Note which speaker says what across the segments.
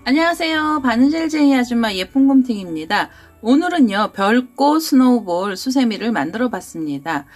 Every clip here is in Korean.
Speaker 1: 안녕하세요. 바느질쟁이 아줌마 예쁜곰팅입니다. 오늘은요, 별꽃 스노우볼 수세미를 만들어 봤습니다.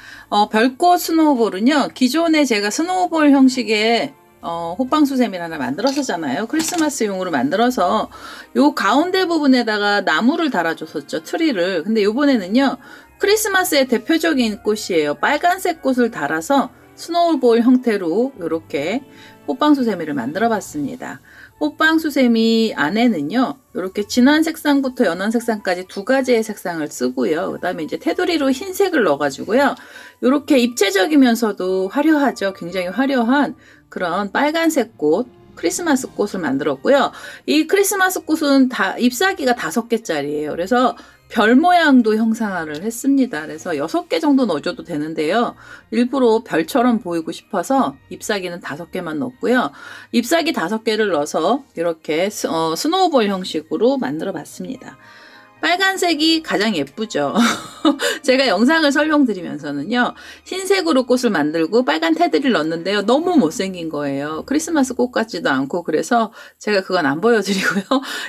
Speaker 1: 별꽃 스노우볼은요, 기존에 제가 스노우볼 형식의 호빵 수세미를 하나 만들었었잖아요. 크리스마스용으로 만들어서 요 가운데 부분에다가 나무를 달아줬었죠. 트리를. 근데 요번에는요, 크리스마스의 대표적인 꽃이에요. 빨간색 꽃을 달아서 스노우볼 형태로 이렇게 호빵 수세미를 만들어 봤습니다. 호빵 수세미 안에는요, 이렇게 진한 색상부터 연한 색상까지 두 가지의 색상을 쓰고요. 그 다음에 이제 테두리로 흰색을 넣어가지고요. 이렇게 입체적이면서도 화려하죠. 굉장히 화려한 그런 빨간색 꽃, 크리스마스 꽃을 만들었고요. 이 크리스마스 꽃은 다 잎사귀가 5개짜리예요. 그래서 별 모양도 형상화를 했습니다. 그래서 6개 정도 넣어줘도 되는데요. 일부러 별처럼 보이고 싶어서 잎사귀는 5개만 넣었고요. 잎사귀 5개를 넣어서 이렇게 스노우볼 형식으로 만들어 봤습니다. 빨간색이 가장 예쁘죠. 제가 영상을 설명드리면서는요, 흰색으로 꽃을 만들고 빨간 테두리를 넣었는데요, 너무 못생긴 거예요. 크리스마스 꽃 같지도 않고, 그래서 제가 그건 안 보여드리고요.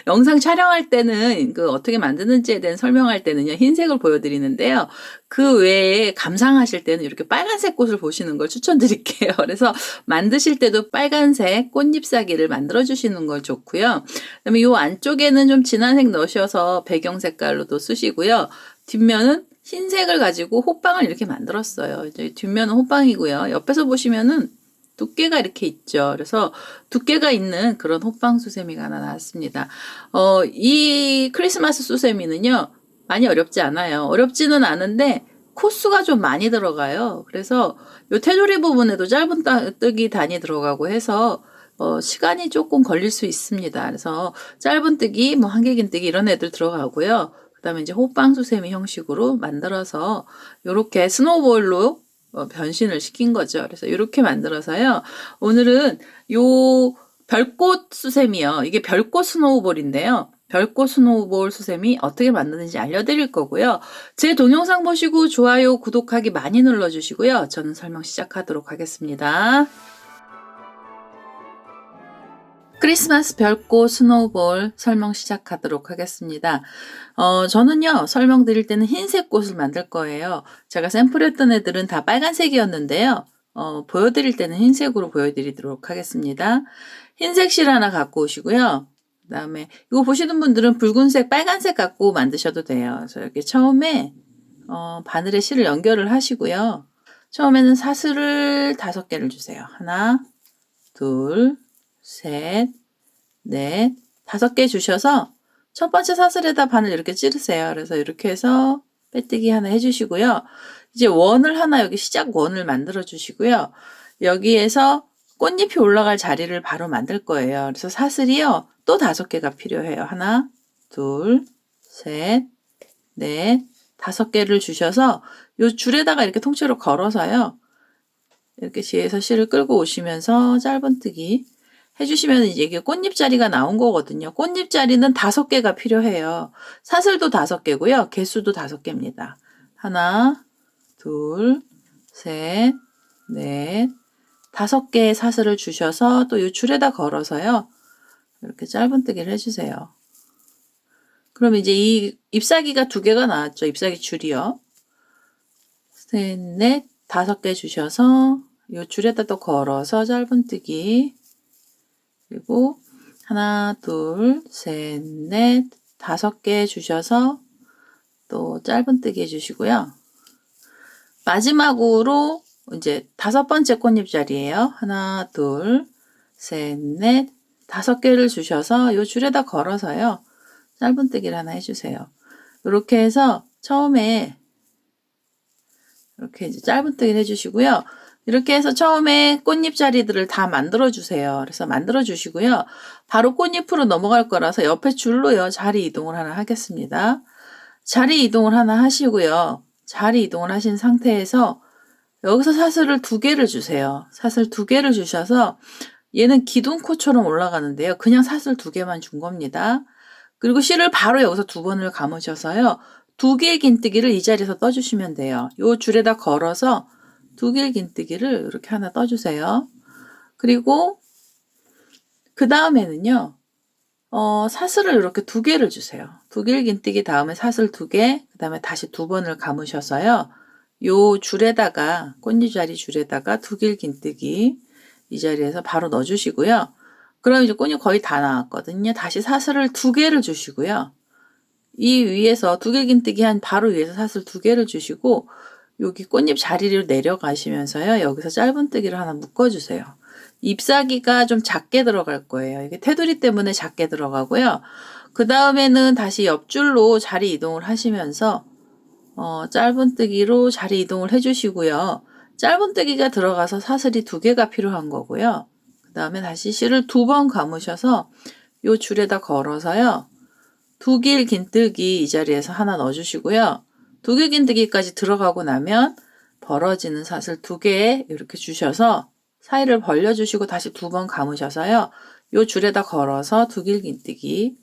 Speaker 1: 영상 촬영할 때는 그 어떻게 만드는지에 대한 설명할 때는요, 흰색을 보여드리는데요. 그 외에 감상하실 때는 이렇게 빨간색 꽃을 보시는 걸 추천드릴게요. 그래서 만드실 때도 빨간색 꽃잎사귀를 만들어 주시는 걸 좋고요. 그다음에 이 안쪽에는 좀 진한 색 넣으셔서 배경 색깔로도 쓰시고요. 뒷면은 흰색을 가지고 호빵을 이렇게 만들었어요. 이제 뒷면은 호빵이고요. 옆에서 보시면은 두께가 이렇게 있죠. 그래서 두께가 있는 그런 호빵 수세미가 하나 나왔습니다. 이 크리스마스 수세미는요, 많이 어렵지 않아요. 어렵지는 않은데 코수가 좀 많이 들어가요. 그래서 요 테두리 부분에도 짧은 뜨기 단이 들어가고 해서 시간이 조금 걸릴 수 있습니다. 그래서 짧은 뜨기, 뭐 한길긴 뜨기 이런 애들 들어가고요. 그 다음에 이제 호빵 수세미 형식으로 만들어서 요렇게 스노우볼로 변신을 시킨 거죠. 그래서 이렇게 만들어서요. 오늘은 요 별꽃 수세미요. 이게 별꽃 스노우볼인데요. 별꽃 스노우볼 수세미 어떻게 만드는지 알려드릴 거고요. 제 동영상 보시고 좋아요, 구독하기 많이 눌러주시고요. 저는 설명 시작하도록 하겠습니다. 크리스마스 별꽃 스노우볼 설명 시작하도록 하겠습니다. 저는요, 설명드릴 때는 흰색 꽃을 만들 거예요. 제가 샘플했던 애들은 다 빨간색이었는데요. 보여드릴 때는 흰색으로 보여드리도록 하겠습니다. 흰색 실 하나 갖고 오시고요. 그 다음에 이거 보시는 분들은 붉은색, 빨간색 갖고 만드셔도 돼요. 그래서 이렇게 처음에 바늘에 실을 연결을 하시고요. 처음에는 사슬을 5개를 주세요. 하나, 둘, 셋, 넷, 5개 주셔서 첫 번째 사슬에다 바늘 이렇게 찌르세요. 그래서 이렇게 해서 빼뜨기 하나 해주시고요. 이제 원을 하나 여기 시작 원을 만들어 주시고요. 여기에서 꽃잎이 올라갈 자리를 바로 만들 거예요. 그래서 사슬이요, 또 5개가 필요해요. 하나, 둘, 셋, 넷, 5개를 주셔서 요 줄에다가 이렇게 통째로 걸어서요. 이렇게 뒤에서 실을 끌고 오시면서 짧은뜨기 해주시면 이제 이게 꽃잎자리가 나온 거거든요. 꽃잎자리는 5개가 필요해요. 사슬도 5개고요. 개수도 5개입니다. 하나, 둘, 셋, 넷, 5개의 사슬을 주셔서 또 이 줄에다 걸어서요. 이렇게 짧은뜨기를 해주세요. 그럼 이제 이 잎사귀가 2개가 나왔죠. 잎사귀 줄이요. 셋, 넷, 5개 주셔서 이 줄에다 또 걸어서 짧은뜨기, 그리고 하나, 둘, 셋, 넷, 5개 주셔서 또 짧은뜨기 해주시고요. 마지막으로 이제 5번째 꽃잎자리예요. 하나, 둘, 셋, 넷, 5개를 주셔서 이 줄에다 걸어서요. 짧은뜨기를 하나 해주세요. 이렇게 해서 처음에 이렇게 이제 짧은뜨기를 해주시고요. 이렇게 해서 처음에 꽃잎자리들을 다 만들어 주세요. 그래서 만들어 주시고요. 바로 꽃잎으로 넘어갈 거라서 옆에 줄로요, 자리 이동을 하나 하겠습니다. 자리 이동을 하나 하시고요. 자리 이동을 하신 상태에서 여기서 사슬을 2개를 주세요. 사슬 2개를 주셔서 얘는 기둥코처럼 올라가는데요. 그냥 사슬 2개만 준 겁니다. 그리고 실을 바로 여기서 2번을 감으셔서요. 2개의 긴뜨기를 이 자리에서 떠주시면 돼요. 이 줄에다 걸어서 2개의 긴뜨기를 이렇게 하나 떠주세요. 그리고 그 다음에는요, 사슬을 이렇게 2개를 주세요. 2길 긴뜨기 다음에 사슬 2개, 그 다음에 다시 2번을 감으셔서요. 요 줄에다가, 꽃잎자리 줄에다가 2길 긴뜨기 이 자리에서 바로 넣어주시고요. 그럼 이제 꽃잎 거의 다 나왔거든요. 다시 사슬을 2개를 주시고요. 이 위에서 2길 긴뜨기 한 바로 위에서 사슬 2개를 주시고 여기 꽃잎 자리를 내려가시면서요. 여기서 짧은뜨기를 하나 묶어주세요. 잎사귀가 좀 작게 들어갈 거예요. 이게 테두리 때문에 작게 들어가고요. 그 다음에는 다시 옆줄로 자리 이동을 하시면서 짧은뜨기로 자리 이동을 해주시고요. 짧은뜨기가 들어가서 사슬이 2개가 필요한 거고요. 그 다음에 다시 실을 2번 감으셔서 요 줄에다 걸어서요. 2길 긴뜨기 이 자리에서 하나 넣어주시고요. 2길 긴뜨기까지 들어가고 나면 벌어지는 사슬 2개 이렇게 주셔서 사이를 벌려주시고 다시 2번 감으셔서요. 요 줄에다 걸어서 2길 긴뜨기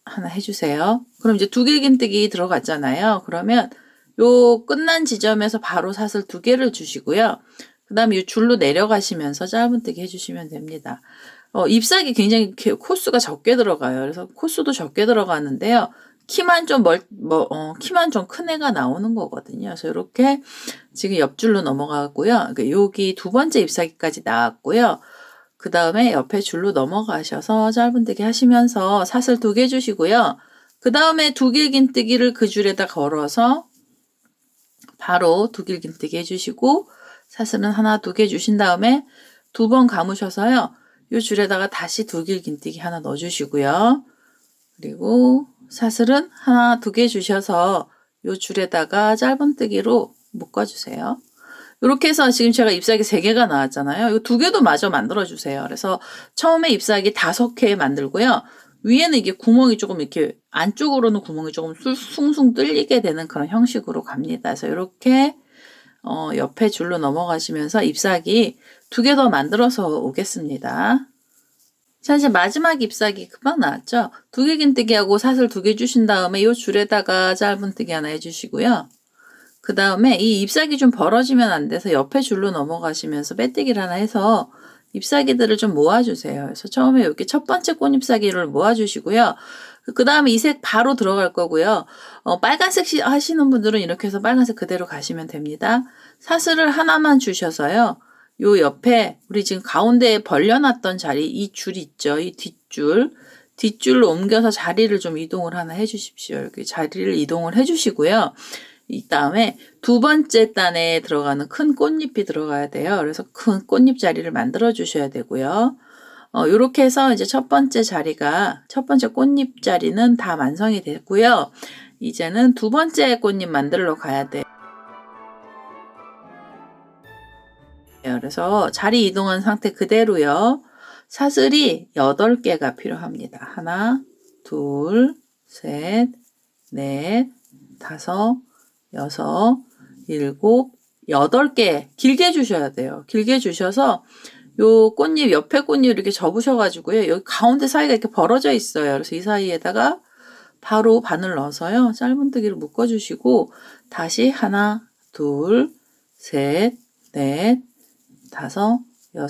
Speaker 1: 하나 해주세요. 그럼 이제 2길 긴뜨기 들어갔잖아요. 그러면 요 끝난 지점에서 바로 사슬 2개를 주시고요. 그 다음에 이 줄로 내려가시면서 짧은뜨기 해주시면 됩니다. 잎사귀 굉장히 코수가 적게 들어가요. 그래서 코수도 적게 들어가는데요. 키만 좀 키만 좀 큰 애가 나오는 거거든요. 그래서 이렇게 지금 옆줄로 넘어가고요. 여기 2번째 잎사귀까지 나왔고요. 그 다음에 옆에 줄로 넘어가셔서 짧은뜨기 하시면서 사슬 2개 주시고요. 그 다음에 2길 긴뜨기를 그 줄에다 걸어서 바로 2길 긴뜨기 해주시고 사슬은 하나 2개 주신 다음에 2번 감으셔서요. 이 줄에다가 다시 2길 긴뜨기 하나 넣어주시고요. 그리고 사슬은 하나 2개 주셔서 이 줄에다가 짧은뜨기로 묶어주세요. 이렇게 해서 지금 제가 잎사귀 3개가 나왔잖아요. 이 2개도 마저 만들어주세요. 그래서 처음에 잎사귀 5개 만들고요. 위에는 이게 구멍이 조금 이렇게 안쪽으로는 구멍이 조금 숭숭 뚫리게 되는 그런 형식으로 갑니다. 그래서 이렇게 옆에 줄로 넘어가시면서 잎사귀 2개 더 만들어서 오겠습니다. 자, 이제 마지막 잎사귀 금방 나왔죠? 2개 긴뜨기하고 사슬 2개 주신 다음에 이 줄에다가 짧은뜨기 하나 해주시고요. 그 다음에 이 잎사귀 좀 벌어지면 안 돼서 옆에 줄로 넘어가시면서 빼뜨기를 하나 해서 잎사귀들을 좀 모아주세요. 그래서 처음에 이렇게 첫 번째 꽃잎사귀를 모아주시고요. 그 다음에 이 색 바로 들어갈 거고요. 빨간색 하시는 분들은 이렇게 해서 빨간색 그대로 가시면 됩니다. 사슬을 하나만 주셔서요. 요 옆에 우리 지금 가운데에 벌려놨던 자리 이 줄 있죠. 이 뒷줄로 옮겨서 자리를 좀 이동을 하나 해주십시오. 이렇게 자리를 이동을 해주시고요. 이 다음에 2번째 단에 들어가는 큰 꽃잎이 들어가야 돼요. 그래서 큰 꽃잎 자리를 만들어 주셔야 되고요. 요렇게 해서 이제 첫 번째 꽃잎 자리는 다 완성이 됐고요. 이제는 2번째 꽃잎 만들러 가야 돼요. 그래서 자리 이동한 상태 그대로요. 사슬이 8개가 필요합니다. 하나, 둘, 셋, 넷, 다섯, 6, 7, 8개 길게 주셔야 돼요. 길게 주셔서 요 꽃잎 옆에 꽃잎 이렇게 접으셔가지고요. 여기 가운데 사이가 이렇게 벌어져 있어요. 그래서 이 사이에다가 바로 바늘 넣어서요. 짧은뜨기를 묶어주시고 다시 하나, 둘, 셋, 넷, 다섯, 6,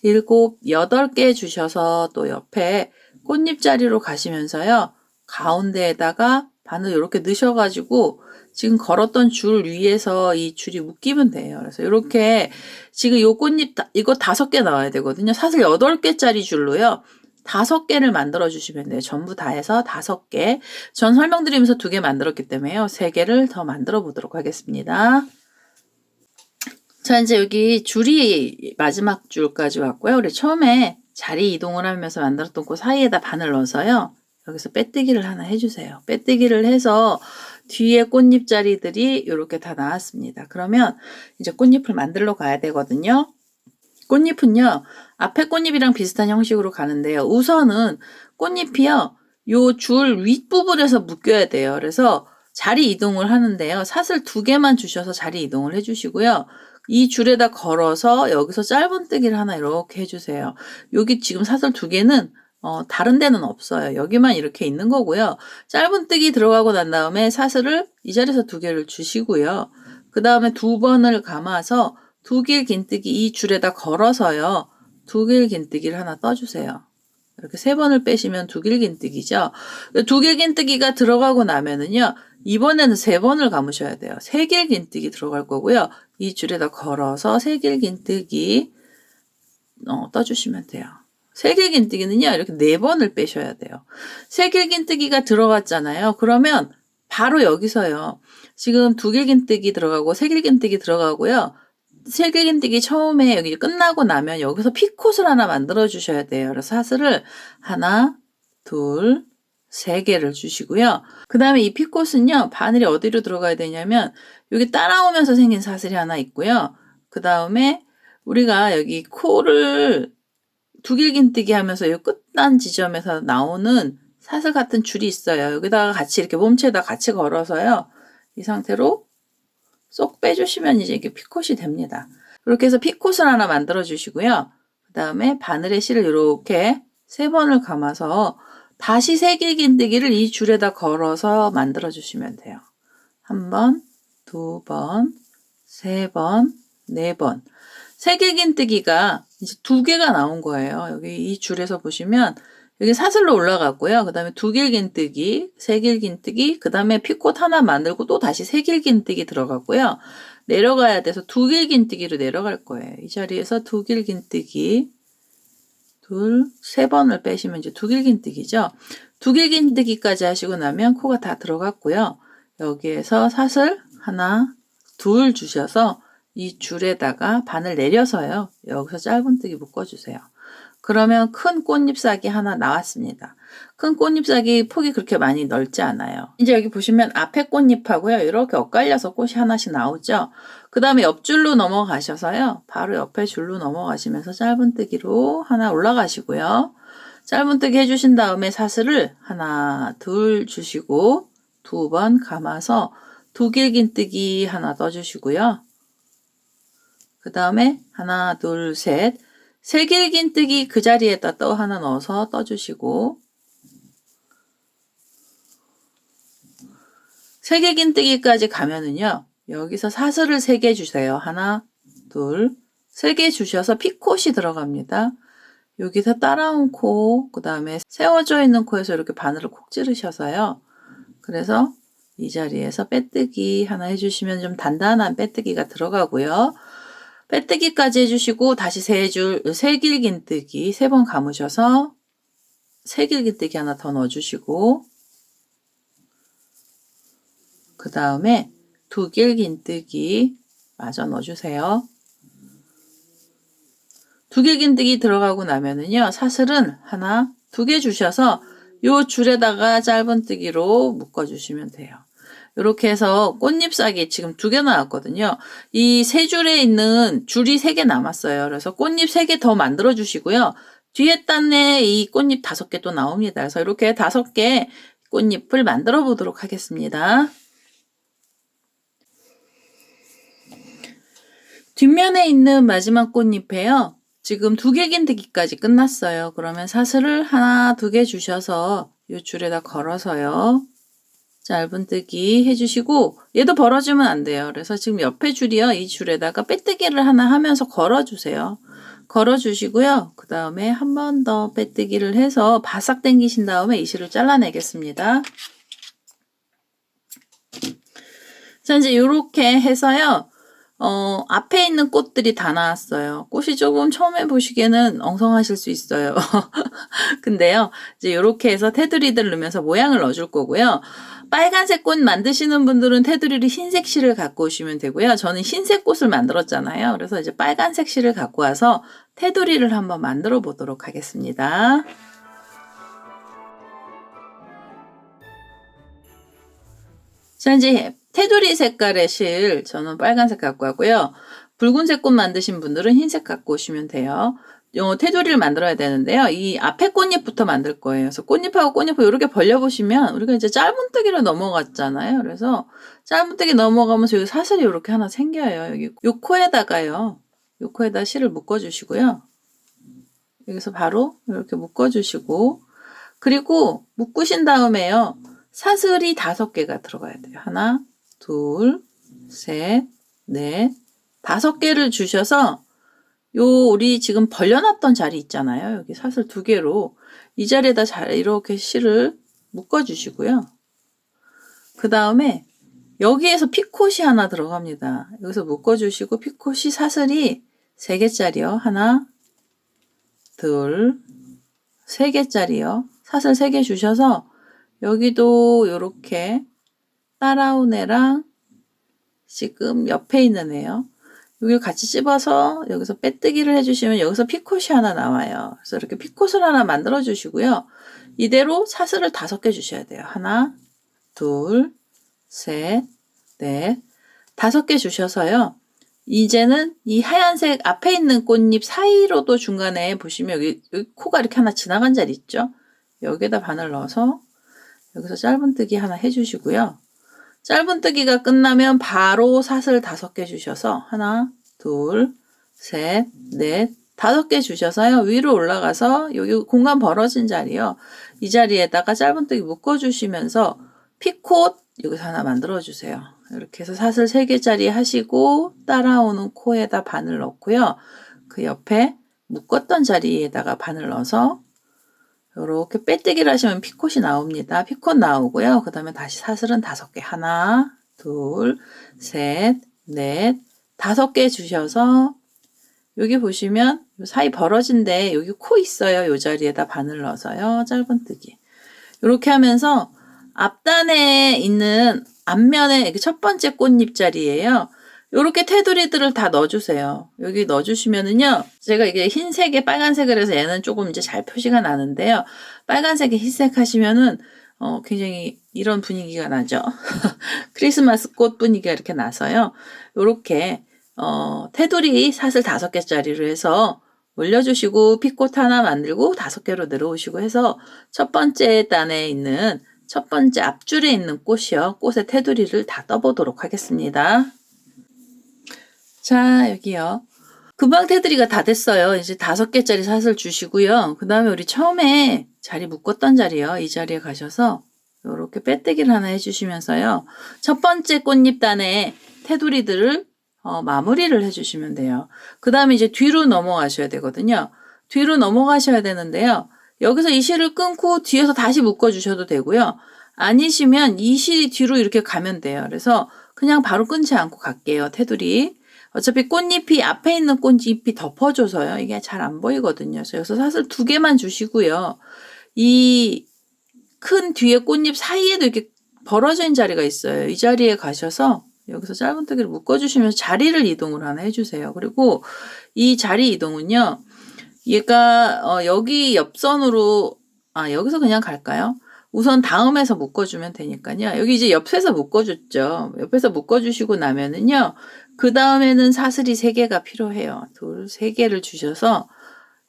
Speaker 1: 7, 8개 주셔서 또 옆에 꽃잎 자리로 가시면서요. 가운데에다가 바늘 이렇게 넣으셔가지고 지금 걸었던 줄 위에서 이 줄이 묶이면 돼요. 그래서 이렇게 지금 요 꽃잎 이거 5개 나와야 되거든요. 사슬 8개짜리 줄로요. 5개를 만들어 주시면 돼요. 전부 다 해서 5개. 전 설명드리면서 2개 만들었기 때문에요. 3개를 더 만들어 보도록 하겠습니다. 자, 이제 여기 줄이 마지막 줄까지 왔고요. 우리 처음에 자리 이동을 하면서 만들었던 그 사이에다 바늘 넣어서요. 여기서 빼뜨기를 하나 해주세요. 빼뜨기를 해서 뒤에 꽃잎 자리들이 이렇게 다 나왔습니다. 그러면 이제 꽃잎을 만들러 가야 되거든요. 꽃잎은요, 앞에 꽃잎이랑 비슷한 형식으로 가는데요. 우선은 꽃잎이요, 요 줄 윗부분에서 묶여야 돼요. 그래서 자리 이동을 하는데요. 사슬 2개만 주셔서 자리 이동을 해주시고요. 이 줄에다 걸어서 여기서 짧은뜨기를 하나 이렇게 해주세요. 여기 지금 사슬 2개는 다른 데는 없어요. 여기만 이렇게 있는 거고요. 짧은뜨기 들어가고 난 다음에 사슬을 이 자리에서 2개를 주시고요. 그 다음에 2번을 감아서 2길 긴뜨기 이 줄에다 걸어서요. 2길 긴뜨기를 하나 떠주세요. 이렇게 3번을 빼시면 두길긴뜨기죠. 두길긴뜨기가 들어가고 나면은요, 이번에는 3번을 감으셔야 돼요. 세길긴뜨기 들어갈 거고요. 이 줄에다 걸어서 세길긴뜨기 떠주시면 돼요. 세길긴뜨기는요, 이렇게 4번을 빼셔야 돼요. 세길긴뜨기가 들어갔잖아요. 그러면 바로 여기서요. 지금 두길긴뜨기 들어가고 세길긴뜨기 들어가고요. 세길긴뜨기 처음에 여기 끝나고 나면 여기서 피콧을 하나 만들어 주셔야 돼요. 그래서 사슬을 하나, 둘, 3개를 주시고요. 그 다음에 이 피콧은요, 바늘이 어디로 들어가야 되냐면 여기 따라오면서 생긴 사슬이 하나 있고요. 그 다음에 우리가 여기 코를 두길긴뜨기 하면서 이 끝단 지점에서 나오는 사슬 같은 줄이 있어요. 여기다가 같이 이렇게 몸체에다 같이 걸어서요. 이 상태로 쏙 빼주시면 이제 이게 피콧이 됩니다. 이렇게 해서 피콧을 하나 만들어 주시고요. 그 다음에 바늘의 실을 이렇게 3번을 감아서 다시 세길긴뜨기를 이 줄에다 걸어서 만들어 주시면 돼요. 1번, 2번, 3번, 4번. 세길긴뜨기가 이제 2개가 나온 거예요. 여기 이 줄에서 보시면 여기 사슬로 올라갔고요. 그 다음에 두길긴뜨기, 세길긴뜨기, 그 다음에 피콧 하나 만들고 또 다시 세길긴뜨기 들어갔고요. 내려가야 돼서 두길긴뜨기로 내려갈 거예요. 이 자리에서 두길긴뜨기, 3번을 빼시면 이제 두길긴뜨기죠. 두길긴뜨기까지 하시고 나면 코가 다 들어갔고요. 여기에서 사슬 하나, 둘 주셔서 이 줄에다가 바늘 내려서요. 여기서 짧은뜨기 묶어주세요. 그러면 큰 꽃잎사기 하나 나왔습니다. 큰 꽃잎사기 폭이 그렇게 많이 넓지 않아요. 이제 여기 보시면 앞에 꽃잎하고요. 이렇게 엇갈려서 꽃이 하나씩 나오죠. 그 다음에 옆줄로 넘어가셔서요. 바로 옆에 줄로 넘어가시면서 짧은뜨기로 하나 올라가시고요. 짧은뜨기 해주신 다음에 사슬을 하나, 둘 주시고 2번 감아서 두길긴뜨기 하나 떠주시고요. 그 다음에 하나, 둘, 셋. 세길긴뜨기 그 자리에다 또 하나 넣어서 떠주시고 세길긴뜨기까지 가면은요. 여기서 사슬을 3개 주세요. 하나, 둘, 3개 주셔서 피콧이 들어갑니다. 여기서 따라온 코, 그 다음에 세워져 있는 코에서 이렇게 바늘을 콕 찌르셔서요. 그래서 이 자리에서 빼뜨기 하나 해주시면 좀 단단한 빼뜨기가 들어가고요. 빼뜨기까지 해주시고 다시 3줄 세길긴뜨기 3번 감으셔서 세길긴뜨기 하나 더 넣어주시고 그 다음에 두길긴뜨기 마저 넣어주세요. 두길긴뜨기 들어가고 나면은요 사슬은 하나, 2개 주셔서 요 줄에다가 짧은뜨기로 묶어주시면 돼요. 이렇게 해서 꽃잎사기 지금 2개 나왔거든요. 이 3줄에 있는 줄이 3개 남았어요. 그래서 꽃잎 3개 더 만들어 주시고요. 뒤에 단에 이 꽃잎 5개 또 나옵니다. 그래서 이렇게 5개 꽃잎을 만들어 보도록 하겠습니다. 뒷면에 있는 마지막 꽃잎에요. 지금 두길긴뜨기까지 끝났어요. 그러면 사슬을 하나, 2개 주셔서 이 줄에다 걸어서요. 짧은뜨기 해주시고 얘도 벌어지면 안 돼요. 그래서 지금 옆에 줄이요. 이 줄에다가 빼뜨기를 하나 하면서 걸어주세요. 걸어주시고요. 그 다음에 한 번 더 빼뜨기를 해서 바싹 당기신 다음에 이 실을 잘라내겠습니다. 자 이제 이렇게 해서요. 앞에 있는 꽃들이 다 나왔어요. 꽃이 조금 처음에 보시기에는 엉성하실 수 있어요. 근데요, 이제 이렇게 해서 테두리들 넣으면서 모양을 넣어줄 거고요. 빨간색 꽃 만드시는 분들은 테두리를 흰색 실을 갖고 오시면 되고요. 저는 흰색 꽃을 만들었잖아요. 그래서 이제 빨간색 실을 갖고 와서 테두리를 한번 만들어 보도록 하겠습니다. 자, 이제 테두리 색깔의 실 저는 빨간색 갖고 왔고요. 붉은색 꽃 만드신 분들은 흰색 갖고 오시면 돼요. 테두리를 만들어야 되는데요. 이 앞에 꽃잎부터 만들 거예요. 그래서 꽃잎하고 꽃잎을 이렇게 벌려보시면 우리가 이제 짧은뜨기로 넘어갔잖아요. 그래서 짧은뜨기 넘어가면서 여기 사슬이 이렇게 하나 생겨요. 여기 요 코에다가요. 요 코에다 실을 묶어주시고요. 여기서 바로 이렇게 묶어주시고 그리고 묶으신 다음에요. 사슬이 5개가 들어가야 돼요. 하나, 둘, 셋, 넷, 5개를 주셔서 우리 지금 벌려놨던 자리 있잖아요. 여기 사슬 2개로 이 자리에다 이렇게 실을 묶어주시고요. 그 다음에 여기에서 피콧이 하나 들어갑니다. 여기서 묶어주시고 피콧이 사슬이 3개짜리요. 하나, 둘, 3개짜리요. 사슬 3개 주셔서 여기도 이렇게 따라온 애랑 지금 옆에 있는 애요. 여기 같이 찝어서 여기서 빼뜨기를 해주시면 여기서 피콧이 하나 나와요. 그래서 이렇게 피콧을 하나 만들어 주시고요. 이대로 사슬을 5개 주셔야 돼요. 하나, 둘, 셋, 넷, 5개 주셔서요. 이제는 이 하얀색 앞에 있는 꽃잎 사이로도 중간에 보시면 여기 코가 이렇게 하나 지나간 자리 있죠? 여기에다 바늘 넣어서 여기서 짧은뜨기 하나 해주시고요. 짧은뜨기가 끝나면 바로 사슬 5개 주셔서 하나, 둘, 셋, 넷, 5개 주셔서요. 위로 올라가서 여기 공간 벌어진 자리요. 이 자리에다가 짧은뜨기 묶어주시면서 피콧 여기서 하나 만들어주세요. 이렇게 해서 사슬 3개짜리 하시고 따라오는 코에다 바늘 넣고요. 그 옆에 묶었던 자리에다가 바늘 넣어서 이렇게 빼뜨기를 하시면 피콧이 나옵니다. 피콧 나오고요. 그 다음에 다시 사슬은 5개. 하나, 둘, 셋, 넷, 5개 주셔서 여기 보시면 사이 벌어진데 여기 코 있어요. 이 자리에다 바늘 넣어서요. 짧은뜨기. 이렇게 하면서 앞단에 있는 앞면에 첫 번째 꽃잎 자리예요. 이렇게 테두리들을 다 넣어주세요. 여기 넣어주시면은요, 제가 이게 흰색에 빨간색을 해서 얘는 조금 이제 잘 표시가 나는데요. 빨간색에 흰색 하시면은, 굉장히 이런 분위기가 나죠. 크리스마스 꽃 분위기가 이렇게 나서요. 이렇게, 테두리 사슬 5개짜리로 해서 올려주시고, 피콧 하나 만들고 5개로 내려오시고 해서 첫 번째 단에 있는 첫 번째 앞줄에 있는 꽃이요. 꽃의 테두리를 다 떠보도록 하겠습니다. 자, 여기요. 금방 테두리가 다 됐어요. 이제 5개짜리 사슬 주시고요. 그 다음에 우리 처음에 자리 묶었던 자리요. 이 자리에 가셔서 이렇게 빼뜨기를 하나 해주시면서요. 첫 번째 꽃잎단에 테두리들을 마무리를 해주시면 돼요. 그 다음에 이제 뒤로 넘어가셔야 되거든요. 뒤로 넘어가셔야 되는데요. 여기서 이 실을 끊고 뒤에서 다시 묶어주셔도 되고요. 아니시면 이 실이 뒤로 이렇게 가면 돼요. 그래서 그냥 바로 끊지 않고 갈게요. 테두리. 어차피 꽃잎이 앞에 있는 꽃잎이 덮어줘서요. 이게 잘 안 보이거든요. 그래서 여기서 사슬 2개만 주시고요. 이 큰 뒤에 꽃잎 사이에도 이렇게 벌어져 있는 자리가 있어요. 이 자리에 가셔서 여기서 짧은뜨기를 묶어주시면서 자리를 이동을 하나 해주세요. 그리고 이 자리 이동은요. 얘가 여기 옆선으로 여기서 그냥 갈까요? 우선 다음에서 묶어주면 되니까요. 여기 이제 옆에서 묶어줬죠. 옆에서 묶어주시고 나면은요. 그 다음에는 사슬이 3개가 필요해요. 3개를 주셔서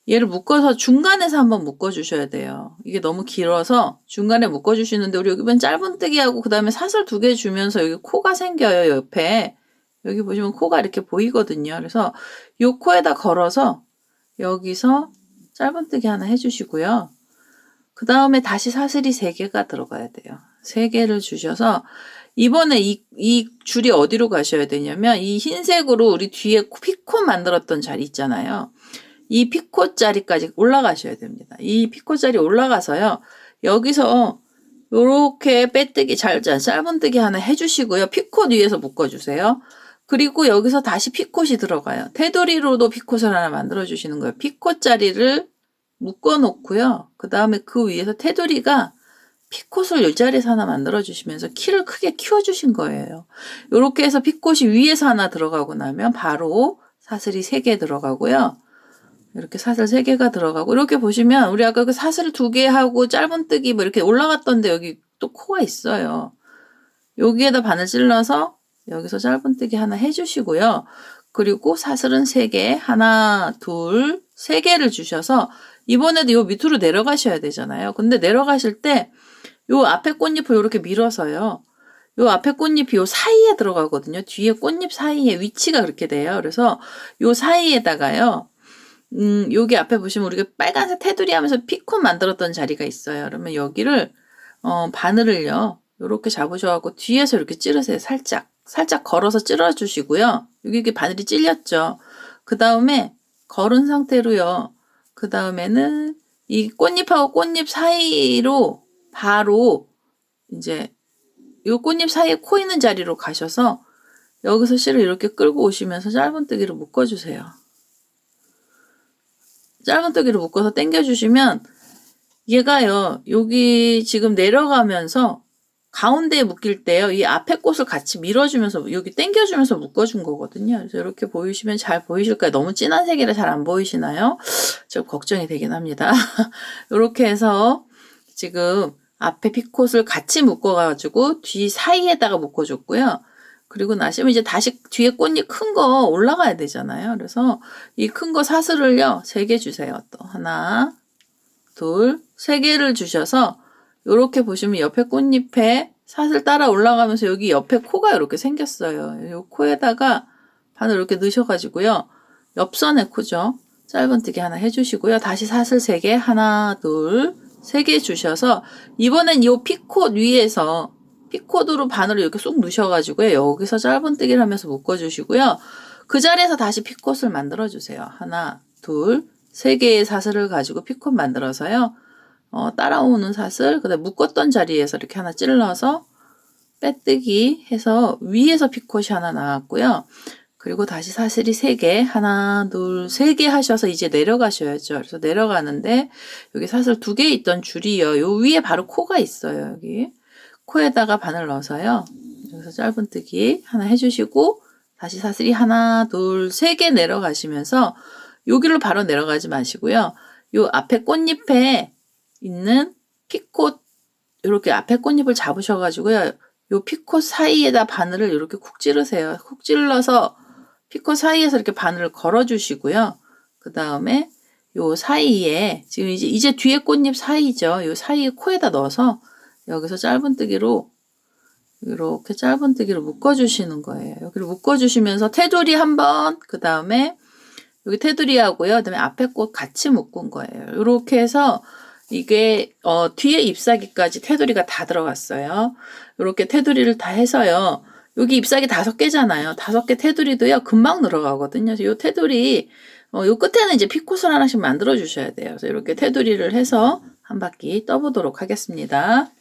Speaker 1: 얘를 묶어서 중간에서 한번 묶어주셔야 돼요. 이게 너무 길어서 중간에 묶어주시는데 우리 여기 보면 짧은뜨기하고 그 다음에 사슬 2개 주면서 여기 코가 생겨요. 옆에. 여기 보시면 코가 이렇게 보이거든요. 그래서 이 코에다 걸어서 여기서 짧은뜨기 하나 해주시고요. 그 다음에 다시 사슬이 3개가 들어가야 돼요. 3개를 주셔서 이번에 이 줄이 어디로 가셔야 되냐면 이 흰색으로 우리 뒤에 피콧 만들었던 자리 있잖아요. 이 피콧 자리까지 올라가셔야 됩니다. 이 피콧 자리 올라가서요. 여기서 요렇게 빼뜨기 짧은뜨기 하나 해주시고요. 피콧 위에서 묶어주세요. 그리고 여기서 다시 피콧이 들어가요. 테두리로도 피콧을 하나 만들어주시는 거예요. 피콧 자리를 묶어 놓고요. 그 다음에 그 위에서 테두리가 피콧을 이 자리에서 하나 만들어주시면서 키를 크게 키워주신 거예요. 이렇게 해서 피콧이 위에서 하나 들어가고 나면 바로 사슬이 3개 들어가고요. 이렇게 사슬 3개가 들어가고 이렇게 보시면 우리 아까 그 사슬 2개 하고 짧은뜨기 뭐 이렇게 올라갔던데 여기 또 코가 있어요. 여기에다 바늘 찔러서 여기서 짧은뜨기 하나 해주시고요. 그리고 사슬은 3개, 하나, 둘, 3개를 주셔서 이번에도 요 밑으로 내려가셔야 되잖아요. 근데 내려가실 때 요 앞에 꽃잎을 이렇게 밀어서요. 요 앞에 꽃잎이 요 사이에 들어가거든요. 뒤에 꽃잎 사이에 위치가 그렇게 돼요. 그래서 요 사이에다가요. 여기 앞에 보시면 우리가 빨간색 테두리 하면서 피콧 만들었던 자리가 있어요. 그러면 여기를 바늘을요. 요렇게 잡으셔갖고 뒤에서 이렇게 찌르세요. 살짝 걸어서 찔러주시고요. 여기 이렇게 바늘이 찔렸죠. 그 다음에 걸은 상태로요. 그 다음에는 이 꽃잎하고 꽃잎 사이로 바로 이제 이 꽃잎 사이에 코 있는 자리로 가셔서 여기서 실을 이렇게 끌고 오시면서 짧은뜨기로 묶어주세요. 짧은뜨기로 묶어서 당겨주시면 얘가요, 여기 지금 내려가면서 가운데에 묶일 때요, 이 앞에 꽃을 같이 밀어주면서 여기 당겨주면서 묶어준 거거든요. 그래서 이렇게 보이시면 잘 보이실까요? 너무 진한 색이라 잘 안 보이시나요? 좀 걱정이 되긴 합니다. 이렇게 해서 지금 앞에 피콧을 같이 묶어가지고 뒤 사이에다가 묶어줬고요. 그리고 나시면 이제 다시 뒤에 꽃잎 큰 거 올라가야 되잖아요. 그래서 이 큰 거 사슬을요, 3개 주세요. 또 하나, 둘, 3개를 주셔서 이렇게 보시면 옆에 꽃잎에 사슬 따라 올라가면서 여기 옆에 코가 이렇게 생겼어요. 이 코에다가 바늘 이렇게 넣으셔가지고요. 옆선의 코죠. 짧은뜨기 하나 해주시고요. 다시 사슬 3개, 하나, 둘, 3개 주셔서 이번엔 이 피콧 위에서 피콧으로 바늘을 이렇게 쏙 넣으셔가지고요. 여기서 짧은뜨기를 하면서 묶어주시고요. 그 자리에서 다시 피콧을 만들어주세요. 하나, 둘, 3개의 사슬을 가지고 피콧 만들어서요. 따라오는 사슬, 그다음에 묶었던 자리에서 이렇게 하나 찔러서 빼뜨기 해서 위에서 피콧이 하나 나왔고요. 그리고 다시 사슬이 3개, 하나, 둘, 3개 하셔서 이제 내려가셔야죠. 그래서 내려가는데 여기 사슬 2개 있던 줄이요. 요 위에 바로 코가 있어요. 여기 코에다가 바늘 넣어서요. 여기서 짧은뜨기 하나 해주시고 다시 사슬이 하나, 둘, 3개 내려가시면서 여기로 바로 내려가지 마시고요. 요 앞에 꽃잎에 있는 피콧, 이렇게 앞에 꽃잎을 잡으셔가지고요. 요 피콧 사이에다 바늘을 이렇게 쿡 찌르세요. 쿡 찔러서 피콧 사이에서 이렇게 바늘을 걸어주시고요. 그 다음에 요 사이에, 지금 이제 뒤에 꽃잎 사이죠. 요 사이에 코에다 넣어서 여기서 짧은뜨기로 이렇게 짧은뜨기로 묶어주시는 거예요. 여기를 묶어주시면서 테두리 한번, 그 다음에 여기 테두리하고요. 그다음에 앞에 꽃 같이 묶은 거예요. 이렇게 해서 이게 뒤에 잎사귀까지 테두리가 다 들어갔어요. 이렇게 테두리를 다 해서요. 여기 잎사귀 5개잖아요. 5개 테두리도요. 금방 들어가거든요. 그래서 이 테두리 요 끝에는 이제 피콧을 하나씩 만들어 주셔야 돼요. 그래서 이렇게 테두리를 해서 한 바퀴 떠보도록 하겠습니다.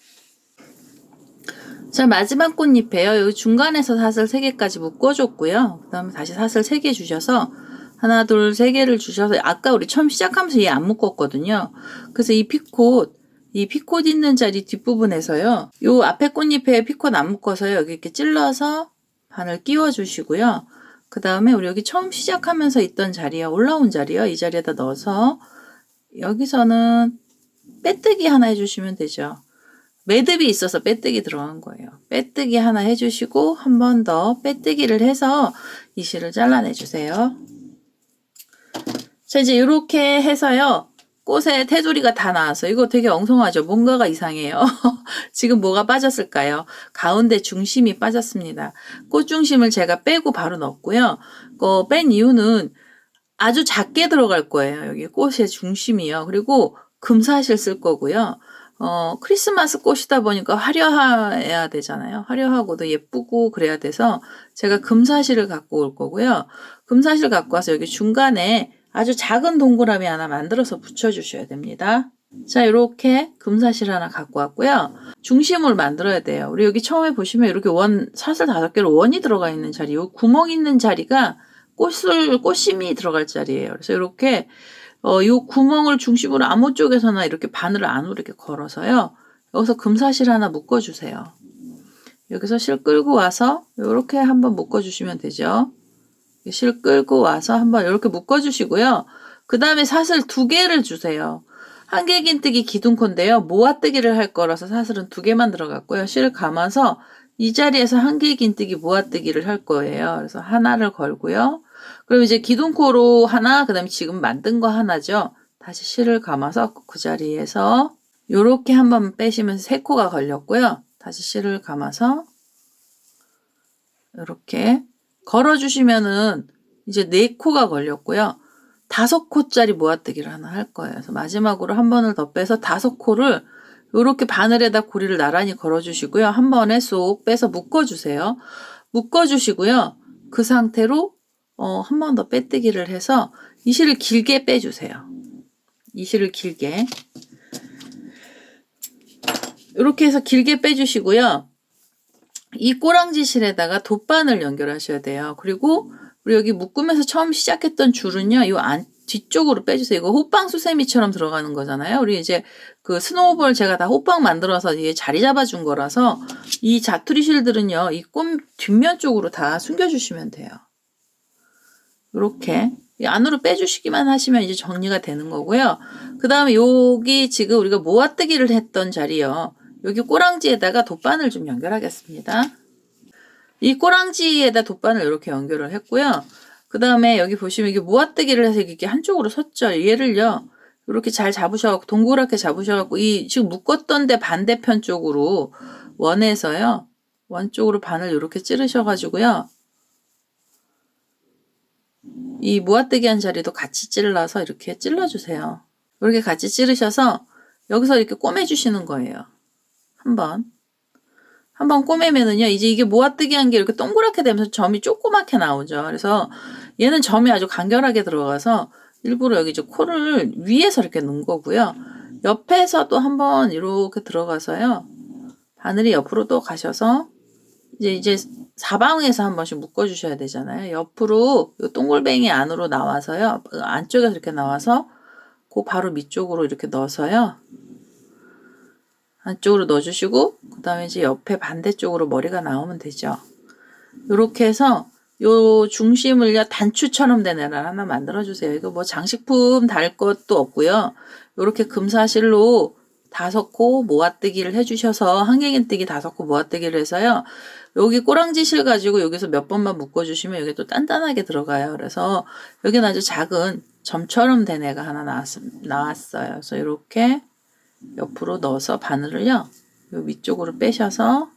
Speaker 1: 자, 마지막 꽃잎에요. 여기 중간에서 사슬 3개까지 묶어줬고요. 그 다음에 다시 사슬 3개 주셔서 하나, 둘, 3개를 주셔서 아까 우리 처음 시작하면서 얘 안 묶었거든요. 그래서 이 피콧 있는 자리 뒷부분에서요. 요 앞에 꽃잎에 피콧 안 묶어서요. 여기 이렇게 찔러서 바늘 끼워 주시고요. 그 다음에 우리 여기 처음 시작하면서 있던 자리요. 올라온 자리요. 이 자리에다 넣어서 여기서는 빼뜨기 하나 해주시면 되죠. 매듭이 있어서 빼뜨기 들어간 거예요. 빼뜨기 하나 해주시고 한 번 더 빼뜨기를 해서 이 실을 잘라내 주세요. 자, 이제 이렇게 해서요. 꽃에 테두리가 다 나왔어요. 이거 되게 엉성하죠? 뭔가가 이상해요. 지금 뭐가 빠졌을까요? 가운데 중심이 빠졌습니다. 꽃 중심을 제가 빼고 바로 넣었고요. 뺀 이유는 아주 작게 들어갈 거예요. 여기 꽃의 중심이요. 그리고 금사실 쓸 거고요. 크리스마스 꽃이다 보니까 화려해야 되잖아요. 화려하고도 예쁘고 그래야 돼서 제가 금사실을 갖고 올 거고요. 금사실 갖고 와서 여기 중간에 아주 작은 동그라미 하나 만들어서 붙여주셔야 됩니다. 자, 이렇게 금사실 하나 갖고 왔고요. 중심을 만들어야 돼요. 우리 여기 처음에 보시면 이렇게 사슬 5개로 원이 들어가 있는 자리, 요 구멍 있는 자리가 꽃심이 들어갈 자리예요. 그래서 이렇게 요 구멍을 중심으로 아무 쪽에서나 이렇게 바늘을 안으로 이렇게 걸어서요. 여기서 금사실 하나 묶어주세요. 여기서 실 끌고 와서 이렇게 한번 묶어주시면 되죠. 실 끌고 와서 한번 이렇게 묶어주시고요. 그 다음에 사슬 2개를 주세요. 한길긴뜨기 기둥코인데요. 모아뜨기를 할 거라서 사슬은 2개만 들어갔고요. 실 감아서 이 자리에서 한길긴뜨기 모아뜨기를 할 거예요. 그래서 하나를 걸고요. 그럼 이제 기둥코로 하나, 그 다음에 지금 만든 거 하나죠. 다시 실을 감아서 그 자리에서 요렇게 한번 빼시면서 3코가 걸렸고요. 다시 실을 감아서 이렇게 걸어주시면은 이제 4코가 걸렸고요. 5코짜리 모아뜨기를 하나 할 거예요. 그래서 마지막으로 한 번을 더 빼서 5코를 이렇게 바늘에다 고리를 나란히 걸어주시고요. 한 번에 쏙 빼서 묶어주세요. 묶어주시고요. 그 상태로 한 번 더 빼뜨기를 해서 이 실을 길게 빼주세요. 이 실을 길게. 이렇게 해서 길게 빼주시고요. 이 꼬랑지 실에다가 돗바늘 연결하셔야 돼요. 그리고 우리 여기 묶음에서 처음 시작했던 줄은요, 요 뒤쪽으로 빼주세요. 이거 호빵 수세미처럼 들어가는 거잖아요. 우리 이제 그 스노우볼 제가 다 호빵 만들어서 이게 자리 잡아준 거라서 이 자투리 실들은요, 이 꼼 뒷면 쪽으로 다 숨겨주시면 돼요. 이렇게 이 안으로 빼주시기만 하시면 이제 정리가 되는 거고요. 그 다음에 여기 지금 우리가 모아뜨기를 했던 자리요. 여기 꼬랑지에다가 돗바늘 좀 연결하겠습니다. 이 꼬랑지에다 돗바늘 이렇게 연결을 했고요. 그 다음에 여기 보시면 이게 모아뜨기를 해서 이게 한쪽으로 섰죠. 얘를요, 이렇게 잘 잡으셔갖고, 동그랗게 잡으셔갖고, 이 지금 묶었던 데 반대편 쪽으로 원에서요, 원 쪽으로 바늘 이렇게 찌르셔가지고요, 이 모아뜨기 한 자리도 같이 찔러서 이렇게 찔러주세요. 이렇게 같이 찌르셔서 여기서 이렇게 꼬매주시는 거예요. 한번 꼬매면은요, 이제 이게 모아뜨기 한 게 이렇게 동그랗게 되면서 점이 조그맣게 나오죠. 그래서 얘는 점이 아주 간결하게 들어가서 일부러 여기 이제 코를 위에서 이렇게 넣은 거고요. 옆에서도 한번 이렇게 들어가서요, 바늘이 옆으로 또 가셔서 이제 사방에서 한 번씩 묶어주셔야 되잖아요. 옆으로 이 동글뱅이 안으로 나와서요, 안쪽에서 이렇게 나와서 그 바로 밑쪽으로 이렇게 넣어서요, 안쪽으로 넣어주시고, 그 다음에 이제 옆에 반대쪽으로 머리가 나오면 되죠. 이렇게 해서 요 중심을요, 단추처럼 된 애를 하나 만들어주세요. 이거 뭐 장식품 달 것도 없고요. 이렇게 금사실로 5코 모아뜨기를 해주셔서, 한길긴뜨기 5코 모아뜨기를 해서요, 여기 꼬랑지 실 가지고 여기서 몇 번만 묶어주시면 여기 또 단단하게 들어가요. 그래서 여기는 아주 작은 점처럼 된 애가 하나 나왔어요. 그래서 이렇게 옆으로 넣어서 바늘을요, 요 위쪽으로 빼셔서,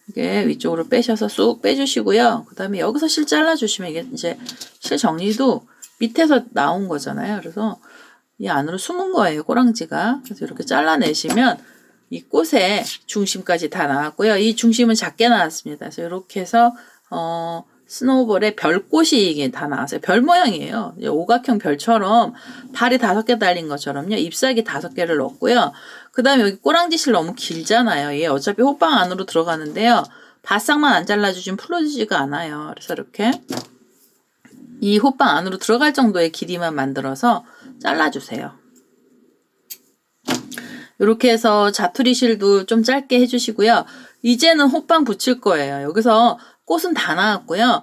Speaker 1: 이게 위쪽으로 빼셔서 쑥 빼주시고요. 그 다음에 여기서 실 잘라주시면 이게 이제 실 정리도 밑에서 나온 거잖아요. 그래서 이 안으로 숨은 거예요, 꼬랑지가. 그래서 이렇게 잘라내시면 이 꽃의 중심까지 다 나왔고요. 이 중심은 작게 나왔습니다. 그래서 이렇게 해서 스노우볼에 별꽃이 이게 다 나왔어요. 별 모양이에요. 오각형 별처럼 발이 5개 달린 것처럼요. 잎사귀 5개를 넣었고요. 그 다음에 여기 꼬랑지실 너무 길잖아요. 얘 어차피 호빵 안으로 들어가는데요. 바싹만 안 잘라주시면 풀어지지가 않아요. 그래서 이렇게 이 호빵 안으로 들어갈 정도의 길이만 만들어서 잘라주세요. 이렇게 해서 자투리 실도 좀 짧게 해주시고요. 이제는 호빵 붙일 거예요. 여기서 꽃은 다 나왔고요.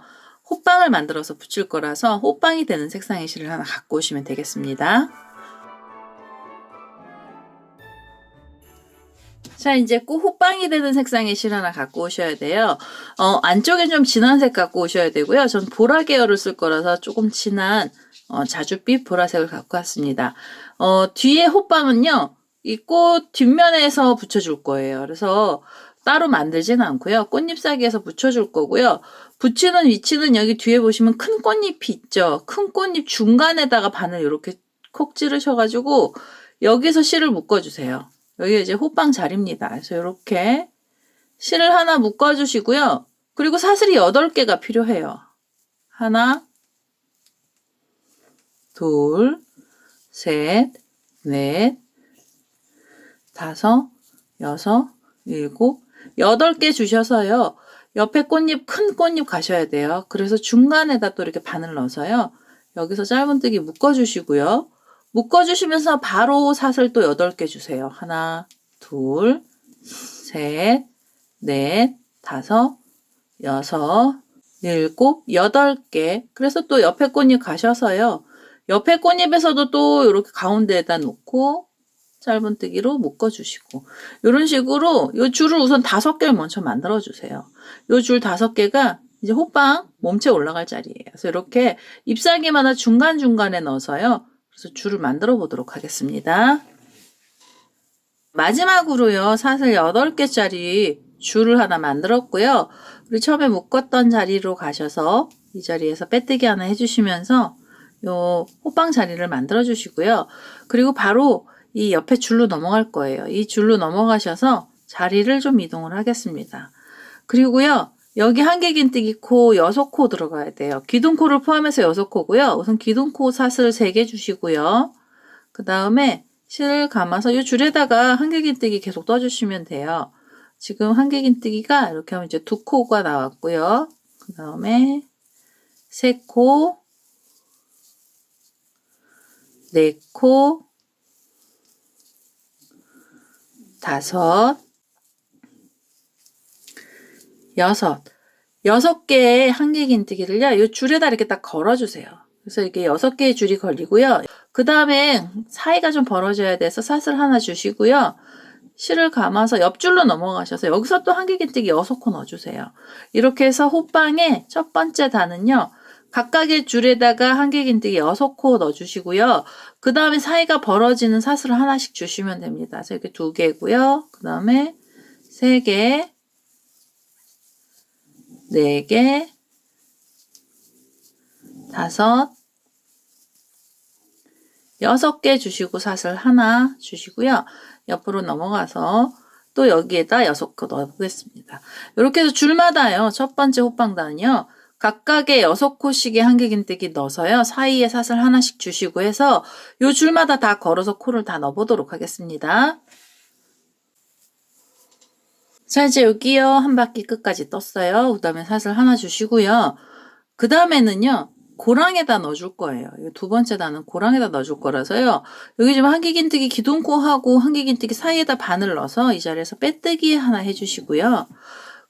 Speaker 1: 호빵을 만들어서 붙일 거라서 호빵이 되는 색상의 실을 하나 갖고 오시면 되겠습니다. 자, 이제 꼭 호빵이 되는 색상의 실 하나 갖고 오셔야 돼요. 안쪽에 좀 진한 색 갖고 오셔야 되고요. 전 보라 계열을 쓸 거라서 조금 진한 자줏빛 보라색을 갖고 왔습니다. 뒤에 호빵은요, 이 꽃 뒷면에서 붙여줄 거예요. 그래서 따로 만들지는 않고요. 꽃잎사귀에서 붙여줄 거고요. 붙이는 위치는 여기 뒤에 보시면 큰 꽃잎이 있죠. 큰 꽃잎 중간에다가 바늘 이렇게 콕 찌르셔가지고 여기서 실을 묶어주세요. 여기 이제 호빵 자리입니다. 그래서 이렇게 실을 하나 묶어주시고요. 그리고 사슬이 8개가 필요해요. 하나, 둘, 셋, 넷, 다섯, 여섯, 일곱, 8개 주셔서요. 옆에 꽃잎, 큰 꽃잎 가셔야 돼요. 그래서 중간에다 또 이렇게 바늘 넣어서요. 여기서 짧은뜨기 묶어주시고요. 묶어주시면서 바로 사슬 또 8개 주세요. 하나, 둘, 셋, 넷, 다섯, 여섯, 일곱, 8개. 그래서 또 옆에 꽃잎 가셔서요. 옆에 꽃잎에서도 또 이렇게 가운데에다 놓고 짧은뜨기로 묶어주시고, 이런 식으로 이 줄을 우선 5개를 먼저 만들어주세요. 이 줄 5개가 이제 호빵 몸체 올라갈 자리예요. 그래서 이렇게 잎사귀마다 중간중간에 넣어서요. 그래서 줄을 만들어 보도록 하겠습니다. 마지막으로요, 사슬 8개짜리 줄을 하나 만들었고요. 우리 처음에 묶었던 자리로 가셔서 이 자리에서 빼뜨기 하나 해주시면서 요 호빵 자리를 만들어 주시고요. 그리고 바로 이 옆에 줄로 넘어갈 거예요. 이 줄로 넘어가셔서 자리를 좀 이동을 하겠습니다. 그리고요, 여기 한길긴뜨기 코 6코 들어가야 돼요. 기둥코를 포함해서 6코고요. 우선 기둥코 사슬 3개 주시고요. 그 다음에 실을 감아서 이 줄에다가 한길긴뜨기 계속 떠주시면 돼요. 지금 한길긴뜨기가 이렇게 하면 이제 2코가 나왔고요. 그 다음에 3코, 4코, 5, 6개의 한길긴뜨기를요, 이 줄에다 이렇게 딱 걸어주세요. 그래서 이렇게 6개의 줄이 걸리고요. 그 다음에 사이가 좀 벌어져야 돼서 사슬 하나 주시고요. 실을 감아서 옆줄로 넘어가셔서 여기서 또 한길긴뜨기 6코 넣어주세요. 이렇게 해서 호빵의 첫 번째 단은요, 각각의 줄에다가 한길긴뜨기 6코 넣어주시고요. 그 다음에 사이가 벌어지는 사슬을 하나씩 주시면 됩니다. 그래서 이렇게 2개고요. 그 다음에 3개, 4개, 5, 6개 주시고 사슬 하나 주시고요. 옆으로 넘어가서 또 여기에다 6코 넣어보겠습니다. 이렇게 해서 줄마다요. 첫 번째 호빵단은요. 각각의 6코씩의 한길긴뜨기 넣어서요. 사이에 사슬 하나씩 주시고 해서 요 줄마다 다 걸어서 코를 다 넣어보도록 하겠습니다. 자, 이제 여기요. 한 바퀴 끝까지 떴어요. 그 다음에 사슬 하나 주시고요. 그 다음에는요. 고랑에다 넣어줄 거예요. 두 번째 단은 고랑에다 넣어줄 거라서요. 여기 지금 한길긴뜨기 기둥코하고 한길긴뜨기 사이에다 바늘 넣어서 이 자리에서 빼뜨기 하나 해주시고요.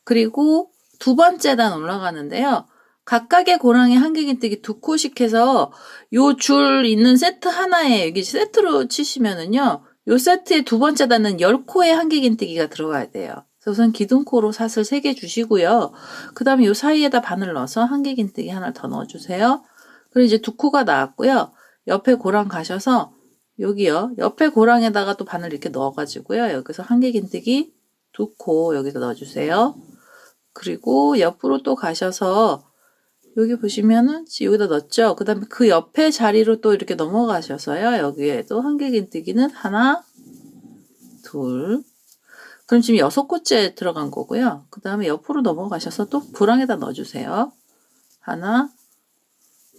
Speaker 1: 그리고 두 번째 단 올라가는데요. 각각의 고랑에 한길긴뜨기 2코씩 해서 요 줄 있는 세트 하나에 여기 세트로 치시면은요. 요 세트의 두 번째 단은 10코의 한길긴뜨기가 들어가야 돼요. 그래서 우선 기둥코로 사슬 3개 주시고요. 그 다음에 요 사이에다 바늘 넣어서 한길긴뜨기 하나 더 넣어주세요. 그리고 이제 2코가 나왔고요. 옆에 고랑 가셔서 여기요. 옆에 고랑에다가 또 바늘 이렇게 넣어가지고요. 여기서 한길긴뜨기 2코 여기서 넣어주세요. 그리고 옆으로 또 가셔서 여기 보시면은 여기다 넣었죠. 그 다음에 그 옆에 자리로 또 이렇게 넘어가셔서요. 여기에도 한길긴뜨기는 하나, 둘. 그럼 지금 6코째 들어간 거고요. 그 다음에 옆으로 넘어가셔서 또 고랑에다 넣어주세요. 하나,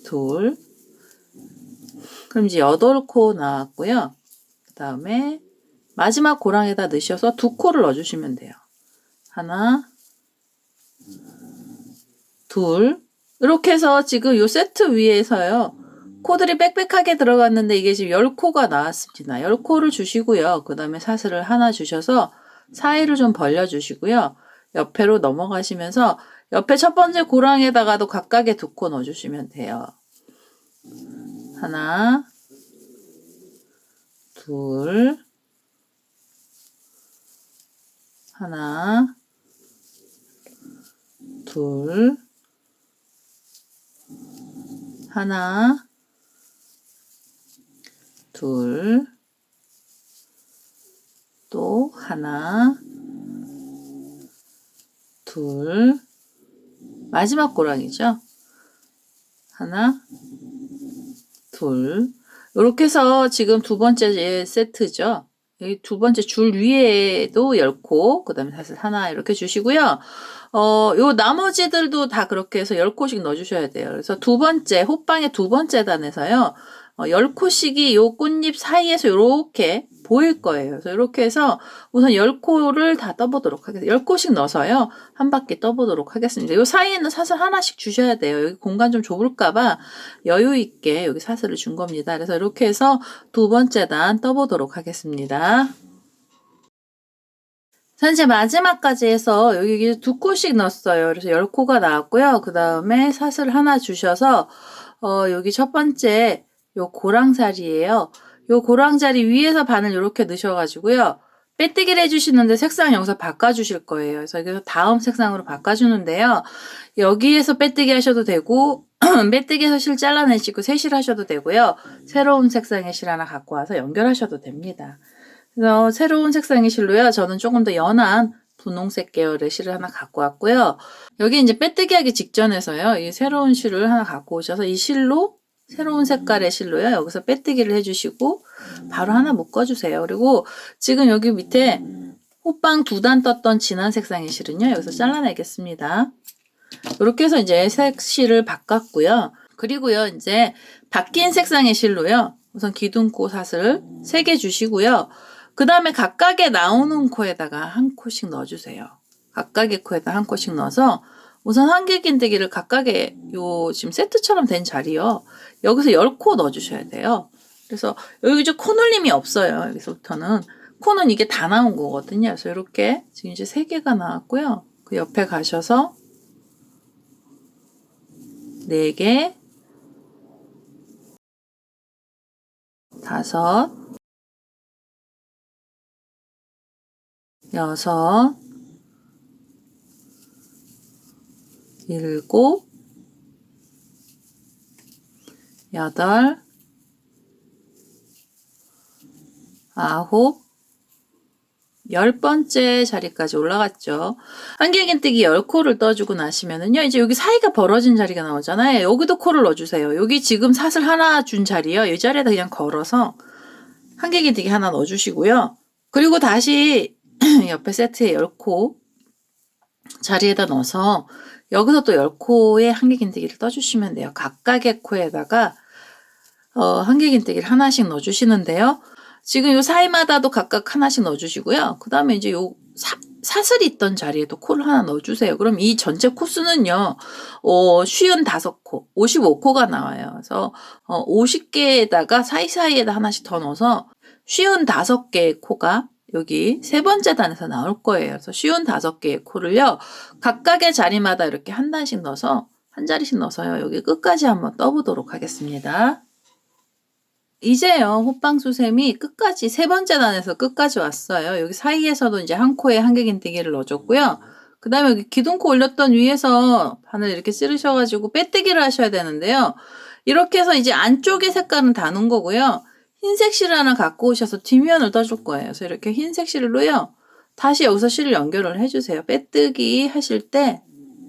Speaker 1: 둘. 그럼 이제 8코 나왔고요. 그 다음에 마지막 고랑에다 넣으셔서 2코를 넣어주시면 돼요. 하나, 둘. 이렇게 해서 지금 요 세트 위에서요. 코들이 빽빽하게 들어갔는데 이게 지금 10코가 나왔습니다. 10코를 주시고요. 그 다음에 사슬을 하나 주셔서 사이를 좀 벌려주시고요. 옆에로 넘어가시면서 옆에 첫 번째 고랑에다가도 각각의 2코 넣어주시면 돼요. 하나, 둘, 하나, 둘, 하나, 둘, 또 하나, 둘, 마지막 고랑이죠. 하나, 둘. 이렇게 해서 지금 두 번째 세트죠. 여기 두 번째 줄 위에도 10코, 그 다음에 사슬 하나 이렇게 주시고요. 요 나머지들도 다 그렇게 해서 10코씩 넣어주셔야 돼요. 그래서 두 번째, 호빵의 두 번째 단에서요. 10코씩이 요 꽃잎 사이에서 이렇게 보일 거예요. 그래서 이렇게 해서 우선 10코를 다 떠보도록 하겠습니다. 10코씩 넣어서요. 한 바퀴 떠보도록 하겠습니다. 요 사이에는 사슬 하나씩 주셔야 돼요. 여기 공간 좀 좁을까봐 여유 있게 여기 사슬을 준 겁니다. 그래서 이렇게 해서 두 번째 단 떠보도록 하겠습니다. 자, 이제 마지막까지 해서 여기 2코씩 넣었어요. 그래서 10코가 나왔고요. 그 다음에 사슬 하나 주셔서 여기 첫 번째 요 고랑자리예요. 요 고랑자리 위에서 바늘 이렇게 넣으셔가지고요. 빼뜨기를 해주시는데 색상 여기서 바꿔주실 거예요. 그래서 여기서 다음 색상으로 바꿔주는데요. 여기에서 빼뜨기 하셔도 되고 빼뜨기에서 실 잘라내시고 새실 하셔도 되고요. 새로운 색상의 실 하나 갖고 와서 연결하셔도 됩니다. 그래서 새로운 색상의 실로요. 저는 조금 더 연한 분홍색 계열의 실을 하나 갖고 왔고요. 여기 이제 빼뜨기 하기 직전에서요. 이 새로운 실을 하나 갖고 오셔서 이 실로 새로운 색깔의 실로요. 여기서 빼뜨기를 해주시고 바로 하나 묶어주세요. 그리고 지금 여기 밑에 호빵 2단 떴던 진한 색상의 실은요. 여기서 잘라내겠습니다. 이렇게 해서 이제 색실을 바꿨고요. 그리고요, 이제 바뀐 색상의 실로요. 우선 기둥코 사슬 3개 주시고요. 그 다음에 각각의 나오는 코에다가 한 코씩 넣어주세요. 각각의 코에다 한 코씩 넣어서 우선 한길긴뜨기를 각각의 요 지금 세트처럼 된 자리요. 여기서 10코 넣어주셔야 돼요. 그래서 여기 이제 코 눌림이 없어요. 여기서부터는. 코는 이게 다 나온 거거든요. 그래서 이렇게 지금 이제 3개가 나왔고요. 그 옆에 가셔서 4개, 5, 6, 7, 8, 9, 10번째 자리까지 올라갔죠. 한길긴뜨기 10코를 떠주고 나시면은요, 이제 여기 사이가 벌어진 자리가 나오잖아요. 여기도 코를 넣어주세요. 여기 지금 사슬 하나 준 자리요. 이 자리에다 그냥 걸어서 한길긴뜨기 하나 넣어주시고요. 그리고 다시 옆에 세트에 10코 자리에다 넣어서 여기서 또 10코의 한길긴뜨기를 떠주시면 돼요. 각각의 코에다가 한길긴뜨기를 하나씩 넣어주시는데요. 지금 요 사이마다도 각각 하나씩 넣어주시고요. 그 다음에 이제 요 사슬이 있던 자리에도 코를 하나 넣어주세요. 그럼 이 전체 코수는요, 55코, 55코가 나와요. 그래서 50개에다가 사이사이에다 하나씩 더 넣어서 55개의 코가 여기 3번째 단에서 나올 거예요. 그래서 55개의 코를요, 각각의 자리마다 이렇게 한 단씩 넣어서, 한 자리씩 넣어서요, 여기 끝까지 한번 떠보도록 하겠습니다. 이제요, 호빵수세미 끝까지 3번째 단에서 끝까지 왔어요. 여기 사이에서도 이제 한 코에 한길긴뜨기를 넣어줬고요. 그 다음에 여기 기둥코 올렸던 위에서 바늘 이렇게 찌르셔가지고 빼뜨기를 하셔야 되는데요. 이렇게 해서 이제 안쪽의 색깔은 다 넣은 거고요. 흰색 실을 하나 갖고 오셔서 뒷면을 떠줄 거예요. 그래서 이렇게 흰색 실로요, 다시 여기서 실을 연결을 해주세요. 빼뜨기 하실 때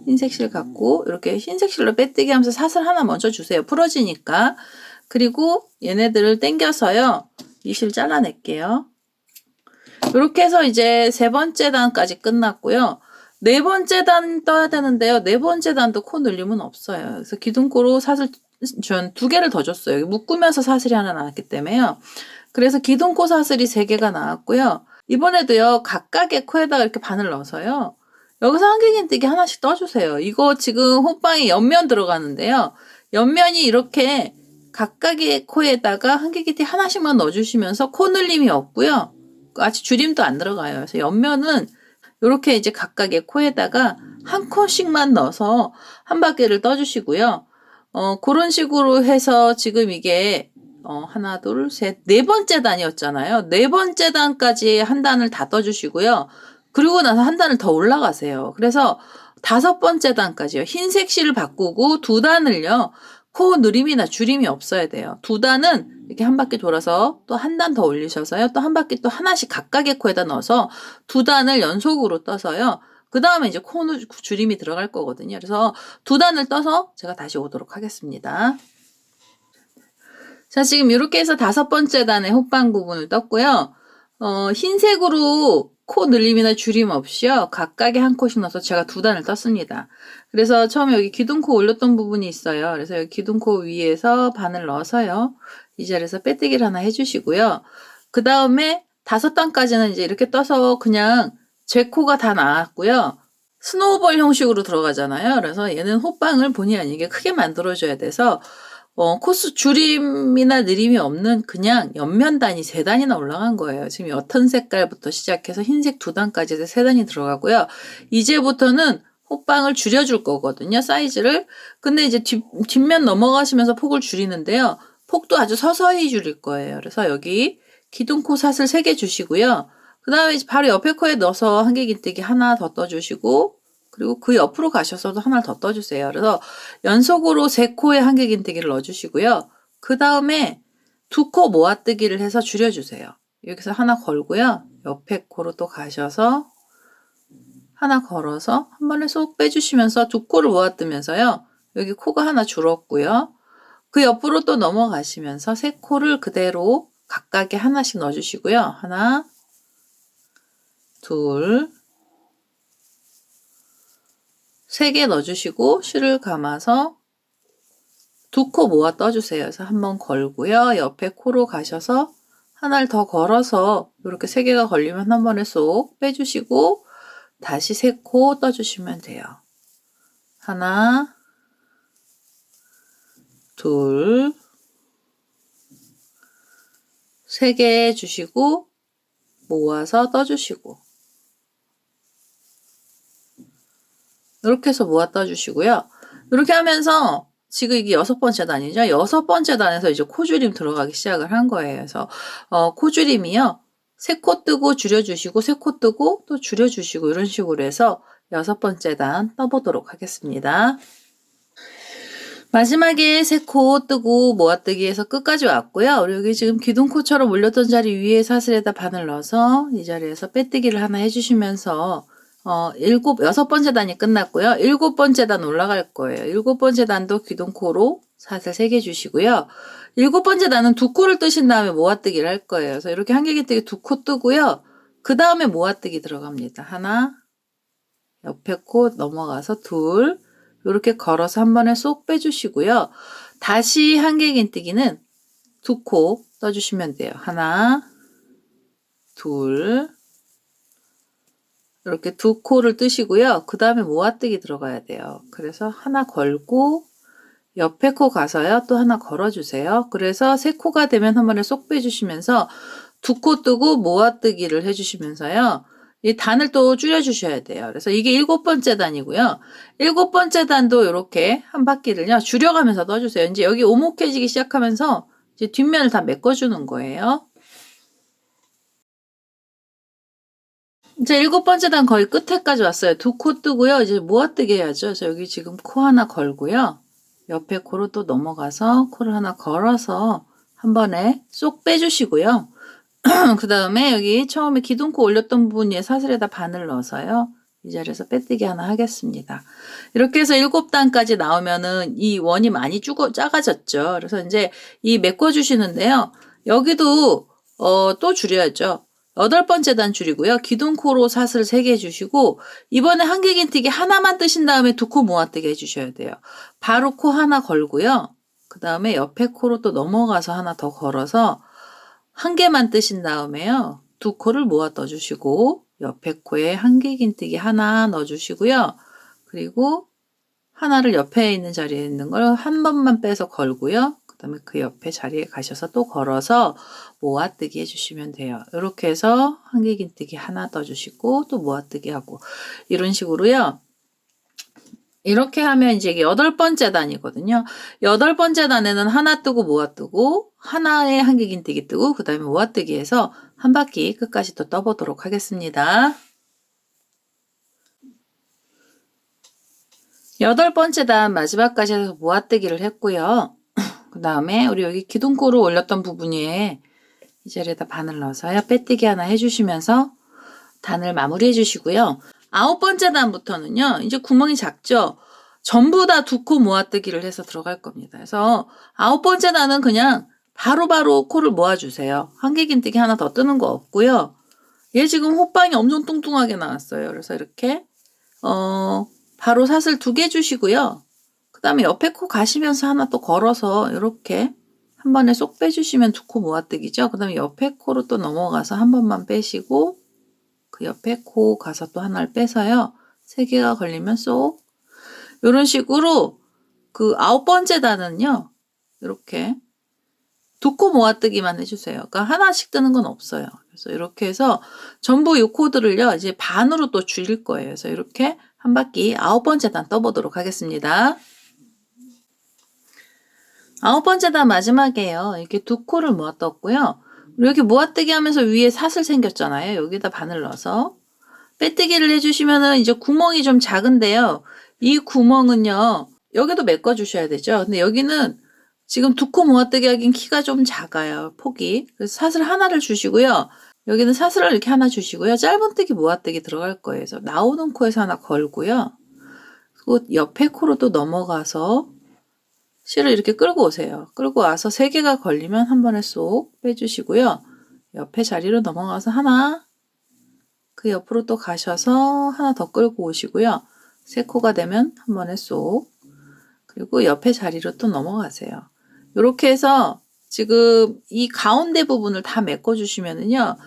Speaker 1: 흰색 실 갖고 이렇게 흰색 실로 빼뜨기 하면서 사슬 하나 먼저 주세요. 풀어지니까. 그리고 얘네들을 당겨서요, 이 실 잘라낼게요. 이렇게 해서 이제 3번째 단까지 끝났고요. 4번째 단 떠야 되는데요. 4번째 단도 코 늘림은 없어요. 그래서 기둥코로 사슬 전 2개를 더 줬어요. 여기 묶으면서 사슬이 하나 나왔기 때문에요. 그래서 기둥코 사슬이 3개가 나왔고요. 이번에도요, 각각의 코에다가 이렇게 바늘 넣어서요, 여기서 한길긴뜨기 하나씩 떠주세요. 이거 지금 호빵이 옆면 들어가는데요. 옆면이 이렇게 각각의 코에다가 한길긴뜨기 하나씩만 넣어주시면서 코 늘림이 없고요. 아직 줄임도 안 들어가요. 그래서 옆면은 이렇게 이제 각각의 코에다가 한 코씩만 넣어서 한 바퀴를 떠주시고요. 그런 식으로 해서 지금 이게 하나, 둘, 셋, 4번째 단이었잖아요. 4번째 단까지 한 단을 다 떠주시고요. 그리고 나서 한 단을 더 올라가세요. 그래서 5번째 단까지요. 흰색 실을 바꾸고 2단을요. 코 늘림이나 줄임이 없어야 돼요. 2단은 이렇게 한 바퀴 돌아서 또 한 단 더 올리셔서요. 또 한 바퀴 또 하나씩 각각의 코에다 넣어서 2단을 연속으로 떠서요. 그 다음에 이제 코 줄임이 들어갈 거거든요. 그래서 2단을 떠서 제가 다시 오도록 하겠습니다. 자, 지금 이렇게 해서 5번째 단의 호빵 부분을 떴고요. 흰색으로 코 늘림이나 줄임 없이요, 각각의 한 코씩 넣어서 제가 2단을 떴습니다. 그래서 처음에 여기 기둥코 올렸던 부분이 있어요. 그래서 여기 기둥코 위에서 바늘 넣어서요, 이 자리에서 빼뜨기를 하나 해주시고요. 그 다음에 5단까지는 이제 이렇게 떠서 그냥 제 코가 다 나왔고요. 스노우볼 형식으로 들어가잖아요. 그래서 얘는 호빵을 본의 아니게 크게 만들어줘야 돼서 코스 줄임이나 느림이 없는 그냥 옆면단이 3단이나 올라간 거예요. 지금 옅은 색깔부터 시작해서 흰색 2단까지 3단이 들어가고요. 이제부터는 호빵을 줄여줄 거거든요, 사이즈를. 근데 이제 뒷면 넘어가시면서 폭을 줄이는데요. 폭도 아주 서서히 줄일 거예요. 그래서 여기 기둥코 사슬 3개 주시고요. 그 다음에 바로 옆에 코에 넣어서 한길긴뜨기 하나 더 떠주시고, 그리고 그 옆으로 가셔서도 하나 더 떠주세요. 그래서 연속으로 3코에 한길긴뜨기를 넣어주시고요. 그 다음에 2코 모아뜨기를 해서 줄여주세요. 여기서 하나 걸고요. 옆에 코로 또 가셔서 하나 걸어서 한 번에 쏙 빼주시면서 2코를 모아뜨면서요. 여기 코가 하나 줄었고요. 그 옆으로 또 넘어가시면서 3코를 그대로 각각에 하나씩 넣어주시고요. 하나, 둘, 3개 넣어주시고 실을 감아서 2코 모아 떠주세요. 그래서 한번 걸고요. 옆에 코로 가셔서 하나를 더 걸어서 이렇게 3개가 걸리면 한 번에 쏙 빼주시고 다시 3코 떠주시면 돼요. 하나, 둘, 3개 주시고 모아서 떠주시고 이렇게 해서 모아 떠주시고요. 이렇게 하면서 지금 이게 6번째 단이죠. 6번째 단에서 이제 코줄임 들어가기 시작을 한 거예요. 그래서 코줄임이요. 3코 뜨고 줄여주시고 3코 뜨고 또 줄여주시고 이런 식으로 해서 6번째 단 떠보도록 하겠습니다. 마지막에 3코 뜨고 모아뜨기에서 끝까지 왔고요. 우리 여기 지금 기둥코처럼 올렸던 자리 위에 사슬에다 바늘 넣어서 이 자리에서 빼뜨기를 하나 해주시면서 6번째 단이 끝났고요. 7번째 단 올라갈 거예요. 7번째 단도 기둥코로 사슬 3개 주시고요. 7번째 단은 2코를 뜨신 다음에 모아뜨기를 할 거예요. 그래서 이렇게 한길기뜨기 2코 뜨고요. 그 다음에 모아뜨기 들어갑니다. 하나, 옆에 코 넘어가서 둘, 이렇게 걸어서 한 번에 쏙 빼주시고요. 다시 한길긴뜨기는 2코 떠주시면 돼요. 하나, 둘, 이렇게 2코를 뜨시고요. 그 다음에 모아뜨기 들어가야 돼요. 그래서 하나 걸고 옆에 코 가서요. 또 하나 걸어주세요. 그래서 3코가 되면 한 번에 쏙 빼주시면서 2코 뜨고 모아뜨기를 해주시면서요. 이 단을 또 줄여주셔야 돼요. 그래서 이게 7번째 단이고요. 7번째 단도 이렇게 한 바퀴를요. 줄여가면서 떠주세요. 이제 여기 오목해지기 시작하면서 이제 뒷면을 다 메꿔주는 거예요. 이제 7번째 단 거의 끝에까지 왔어요. 2코 뜨고요. 이제 모아뜨기 해야죠. 그래서 여기 지금 코 하나 걸고요. 옆에 코로 또 넘어가서 코를 하나 걸어서 한 번에 쏙 빼주시고요. 그 다음에 여기 처음에 기둥코 올렸던 부분에 사슬에다 바늘 넣어서요. 이 자리에서 빼뜨기 하나 하겠습니다. 이렇게 해서 7단까지 나오면은 이 원이 많이 작아졌죠. 그래서 이제 이 메꿔주시는데요. 여기도 또 줄여야죠. 8번째 단 줄이고요. 기둥코로 사슬 3개 주시고 이번에 한길긴뜨기 하나만 뜨신 다음에 2코 모아뜨기 해주셔야 돼요. 바로 코 하나 걸고요. 그 다음에 옆에 코로 또 넘어가서 하나 더 걸어서 한 개만 뜨신 다음에요. 2코를 모아 떠주시고 옆에 코에 한길긴뜨기 하나 넣어주시고요. 그리고 하나를 옆에 있는 자리에 있는 걸 한 번만 빼서 걸고요. 그 다음에 그 옆에 자리에 가셔서 또 걸어서 모아뜨기 해주시면 돼요. 이렇게 해서 한길긴뜨기 하나 떠주시고 또 모아뜨기 하고 이런 식으로요. 이렇게 하면 이제 이게 8번째 단이거든요. 8번째 단에는 하나 뜨고 모아뜨고 하나에 한길긴뜨기 뜨고 그 다음에 모아뜨기 해서 한 바퀴 끝까지 또 떠보도록 하겠습니다. 8번째 단 마지막까지 해서 모아뜨기를 했고요. 그 다음에 우리 여기 기둥코로 올렸던 부분에 이 자리에다 바늘 넣어서요. 빼뜨기 하나 해주시면서 단을 마무리해 주시고요. 9번째 단부터는요. 이제 구멍이 작죠. 전부 다 2코 모아뜨기를 해서 들어갈 겁니다. 그래서 9번째 단은 그냥 바로바로 코를 모아주세요. 한길긴뜨기 하나 더 뜨는 거 없고요. 얘 지금 호빵이 엄청 뚱뚱하게 나왔어요. 그래서 이렇게 바로 사슬 2개 주시고요. 그 다음에 옆에 코 가시면서 하나 또 걸어서 이렇게 한 번에 쏙 빼주시면 2코 모아뜨기죠. 그 다음에 옆에 코로 또 넘어가서 한 번만 빼시고 그 옆에 코 가서 또 하나를 빼서요. 3개가 걸리면 쏙 이런 식으로 그 9번째 단은요. 이렇게 2코 모아뜨기만 해주세요. 그러니까 하나씩 뜨는 건 없어요. 그래서 이렇게 해서 전부 이 코드를요. 이제 반으로 또 줄일 거예요. 그래서 이렇게 한 바퀴 9번째 단 떠보도록 하겠습니다. 9번째 단 마지막이에요. 이렇게 2코를 모아 떴고요. 여기 모아뜨기 하면서 위에 사슬 생겼잖아요. 여기다 바늘 넣어서 빼뜨기를 해주시면은 이제 구멍이 좀 작은데요. 이 구멍은요. 여기도 메꿔 주셔야 되죠. 근데 여기는 지금 2코 모아뜨기 하긴 키가 좀 작아요. 폭이. 그래서 사슬 하나를 주시고요. 여기는 사슬을 이렇게 하나 주시고요. 짧은뜨기 모아뜨기 들어갈 거예요. 그래서 나오는 코에서 하나 걸고요. 그리고 옆에 코로 또 넘어가서 실을 이렇게 끌고 오세요. 끌고 와서 3개가 걸리면 한 번에 쏙 빼주시고요. 옆에 자리로 넘어가서 하나, 그 옆으로 또 가셔서 하나 더 끌고 오시고요. 3코가 되면 한 번에 쏙, 그리고 옆에 자리로 또 넘어가세요. 이렇게 해서 지금 이 가운데 부분을 다 메꿔주시면은요,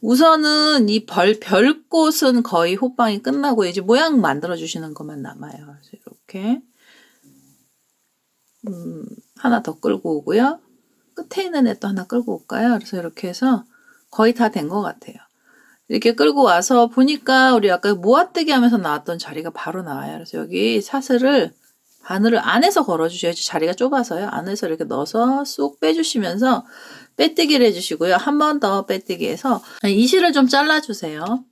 Speaker 1: 우선은 이 별꽃은 거의 호빵이 끝나고 이제 모양 만들어 주시는 것만 남아요. 그래서 이렇게 하나 더 끌고 오고요. 끝에 있는 애 또 하나 끌고 올까요? 그래서 이렇게 해서 거의 다 된 것 같아요. 이렇게 끌고 와서 보니까 우리 아까 모아뜨기 하면서 나왔던 자리가 바로 나와요. 그래서 여기 사슬을 바늘을 안에서 걸어주셔야지, 자리가 좁아서요. 안에서 이렇게 넣어서 쏙 빼주시면서 빼뜨기를 해주시고요. 한 번 더 빼뜨기 해서 이 실을 좀 잘라주세요.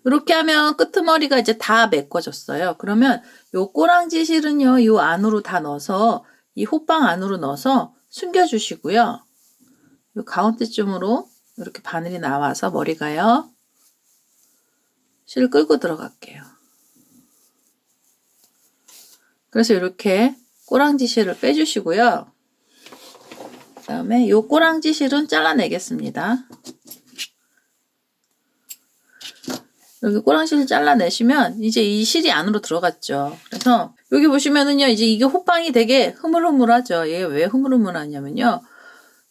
Speaker 1: 이렇게 하면 끄트머리가 이제 다 메꿔졌어요. 그러면 요 꼬랑지 실은요, 요 안으로 다 넣어서 이 호빵 안으로 넣어서 숨겨주시고요. 요 가운데쯤으로 이렇게 바늘이 나와서 머리가요, 실을 끌고 들어갈게요. 그래서 이렇게 꼬랑지 실을 빼주시고요. 그 다음에 요 꼬랑지 실은 잘라내겠습니다. 여기 꼬랑지를 잘라내시면 이제 이 실이 안으로 들어갔죠. 그래서 여기 보시면은요, 이제 이게 호빵이 되게 흐물흐물하죠. 얘 왜 흐물흐물하냐면요,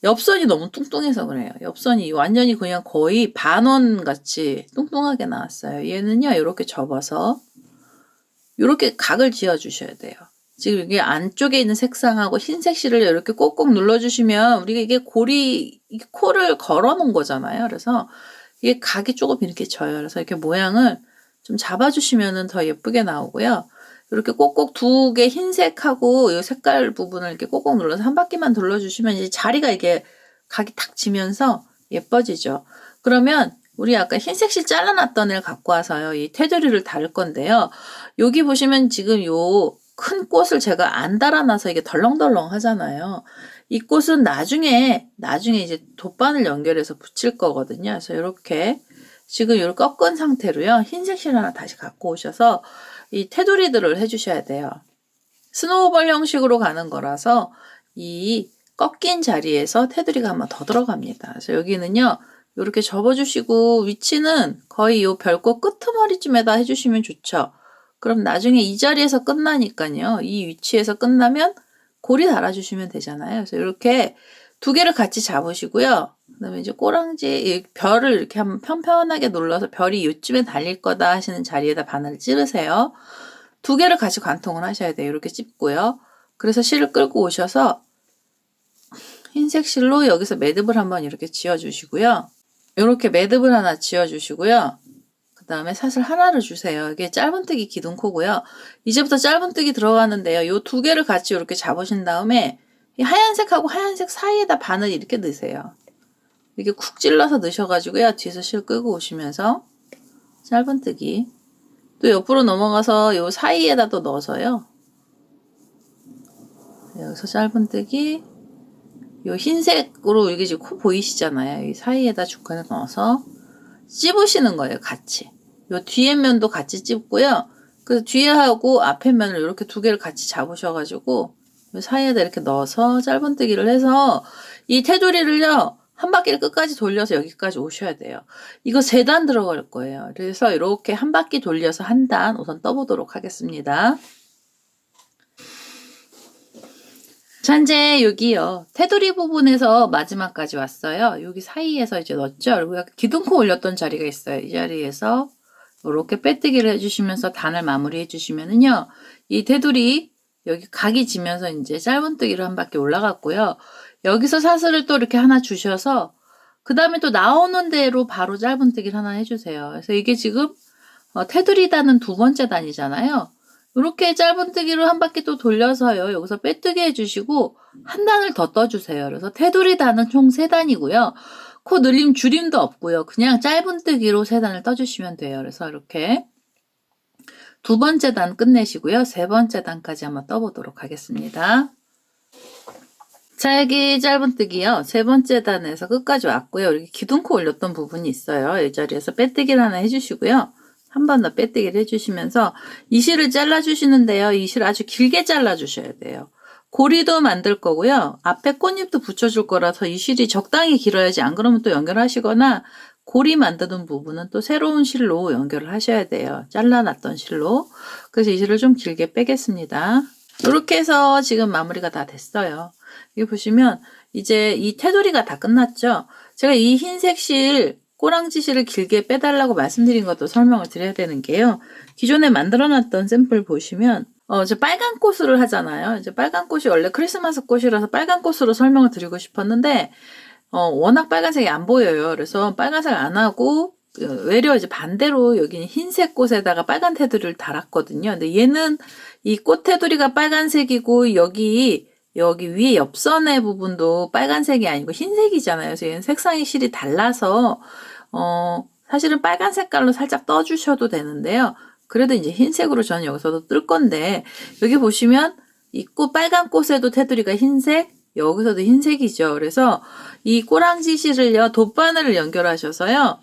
Speaker 1: 옆선이 너무 뚱뚱해서 그래요. 옆선이 완전히 그냥 거의 반원 같이 뚱뚱하게 나왔어요. 얘는요, 이렇게 접어서 이렇게 각을 지어 주셔야 돼요. 지금 이게 안쪽에 있는 색상하고 흰색 실을 이렇게 꼭꼭 눌러주시면 우리가 이게 코를 걸어 놓은 거잖아요. 그래서 이게 각이 조금 이렇게 져요. 그래서 이렇게 모양을 좀 잡아주시면 더 예쁘게 나오고요. 이렇게 꼭꼭 2개 흰색하고 이 색깔 부분을 이렇게 꼭꼭 눌러서 한 바퀴만 돌려주시면 이제 자리가 이게 각이 탁 지면서 예뻐지죠. 그러면 우리 아까 흰색 실 잘라놨던 애를 갖고 와서요, 이 테두리를 달을 건데요. 여기 보시면 지금 요 큰 꽃을 제가 안 달아놔서 이게 덜렁덜렁 하잖아요. 이 꽃은 나중에 이제 돗바늘 연결해서 붙일 거거든요. 그래서 이렇게 지금 이렇게 꺾은 상태로요, 흰색 실 하나 다시 갖고 오셔서 이 테두리들을 해주셔야 돼요. 스노우볼 형식으로 가는 거라서 이 꺾인 자리에서 테두리가 한번 더 들어갑니다. 그래서 여기는요, 이렇게 접어주시고 위치는 거의 이 별꽃 끄트머리쯤에다 해주시면 좋죠. 그럼 나중에 이 자리에서 끝나니까요, 이 위치에서 끝나면 고리 달아주시면 되잖아요. 그래서 이렇게 2개를 같이 잡으시고요. 그 다음에 이제 꼬랑지, 별을 이렇게 한번 편편하게 눌러서 별이 요쯤에 달릴 거다 하시는 자리에다 바늘을 찌르세요. 2개를 같이 관통을 하셔야 돼요. 이렇게 찝고요. 그래서 실을 끌고 오셔서 흰색 실로 여기서 매듭을 한번 이렇게 지어주시고요. 이렇게 매듭을 하나 지어주시고요. 그 다음에 사슬 하나를 주세요. 이게 짧은뜨기 기둥코고요. 이제부터 짧은뜨기 들어가는데요. 이 2개를 같이 이렇게 잡으신 다음에 이 하얀색하고 하얀색 사이에다 바늘 이렇게 넣으세요. 이렇게 쿡 찔러서 넣으셔가지고요. 뒤에서 실 끄고 오시면서 짧은뜨기, 또 옆으로 넘어가서 이 사이에다 또 넣어서요. 여기서 짧은뜨기, 이 흰색으로 이게 지금 코 보이시잖아요. 이 사이에다 중간에 넣어서 찝으시는 거예요. 같이. 요 뒤에 면도 같이 찝고요. 그래서 뒤에 하고 앞에 면을 이렇게 2개를 같이 잡으셔가지고 요 사이에다 이렇게 넣어서 짧은뜨기를 해서 이 테두리를요, 한 바퀴를 끝까지 돌려서 여기까지 오셔야 돼요. 이거 3단 들어갈 거예요. 그래서 이렇게 한 바퀴 돌려서 한 단 우선 떠보도록 하겠습니다. 자, 이제 여기요, 테두리 부분에서 마지막까지 왔어요. 여기 사이에서 이제 넣었죠. 그리고 기둥코 올렸던 자리가 있어요. 이 자리에서 이렇게 빼뜨기를 해주시면서 단을 마무리 해주시면은요, 이 테두리 여기 각이 지면서 이제 짧은뜨기로 한 바퀴 올라갔고요. 여기서 사슬을 또 이렇게 하나 주셔서 그 다음에 또 나오는 대로 바로 짧은뜨기를 하나 해주세요. 그래서 이게 지금 테두리 단은 2번째 단이잖아요. 이렇게 짧은뜨기로 한 바퀴 또 돌려서요, 여기서 빼뜨기 해주시고 한 단을 더 떠주세요. 그래서 테두리 단은 총 3단이고요. 코 늘림 줄임도 없고요. 그냥 짧은뜨기로 3단을 떠주시면 돼요. 그래서 이렇게 2번째 단 끝내시고요. 3번째 단까지 한번 떠보도록 하겠습니다. 자, 여기 짧은뜨기요, 3번째 단에서 끝까지 왔고요. 이렇게 기둥코 올렸던 부분이 있어요. 이 자리에서 빼뜨기를 하나 해주시고요. 한 번 더 빼뜨기를 해주시면서 이 실을 잘라주시는데요. 이 실 아주 길게 잘라주셔야 돼요. 고리도 만들 거고요. 앞에 꽃잎도 붙여줄 거라서 이 실이 적당히 길어야지, 안 그러면 또 연결하시거나 고리 만드는 부분은 또 새로운 실로 연결을 하셔야 돼요. 잘라놨던 실로. 그래서 이 실을 좀 길게 빼겠습니다. 이렇게 해서 지금 마무리가 다 됐어요. 여기 보시면 이제 이 테두리가 다 끝났죠. 제가 이 흰색 실, 꼬랑지 실을 길게 빼달라고 말씀드린 것도 설명을 드려야 되는 게요. 기존에 만들어놨던 샘플 보시면 저 빨간 꽃을 하잖아요. 이제 빨간 꽃이 원래 크리스마스 꽃이라서 빨간 꽃으로 설명을 드리고 싶었는데 워낙 빨간색이 안 보여요. 그래서 빨간색 안 하고 외려 이제 반대로 여기 흰색 꽃에다가 빨간 테두리를 달았거든요. 근데 얘는 이 꽃 테두리가 빨간색이고 여기 위에 옆선의 부분도 빨간색이 아니고 흰색이잖아요. 그래서 얘는 색상의 실이 달라서 사실은 빨간 색깔로 살짝 떠주셔도 되는데요. 그래도 이제 흰색으로 저는 여기서도 뜰 건데 여기 보시면 이 꽃 빨간 꽃에도 테두리가 흰색, 여기서도 흰색이죠. 그래서 이 꼬랑지 실을요 돗바늘을 연결하셔서요.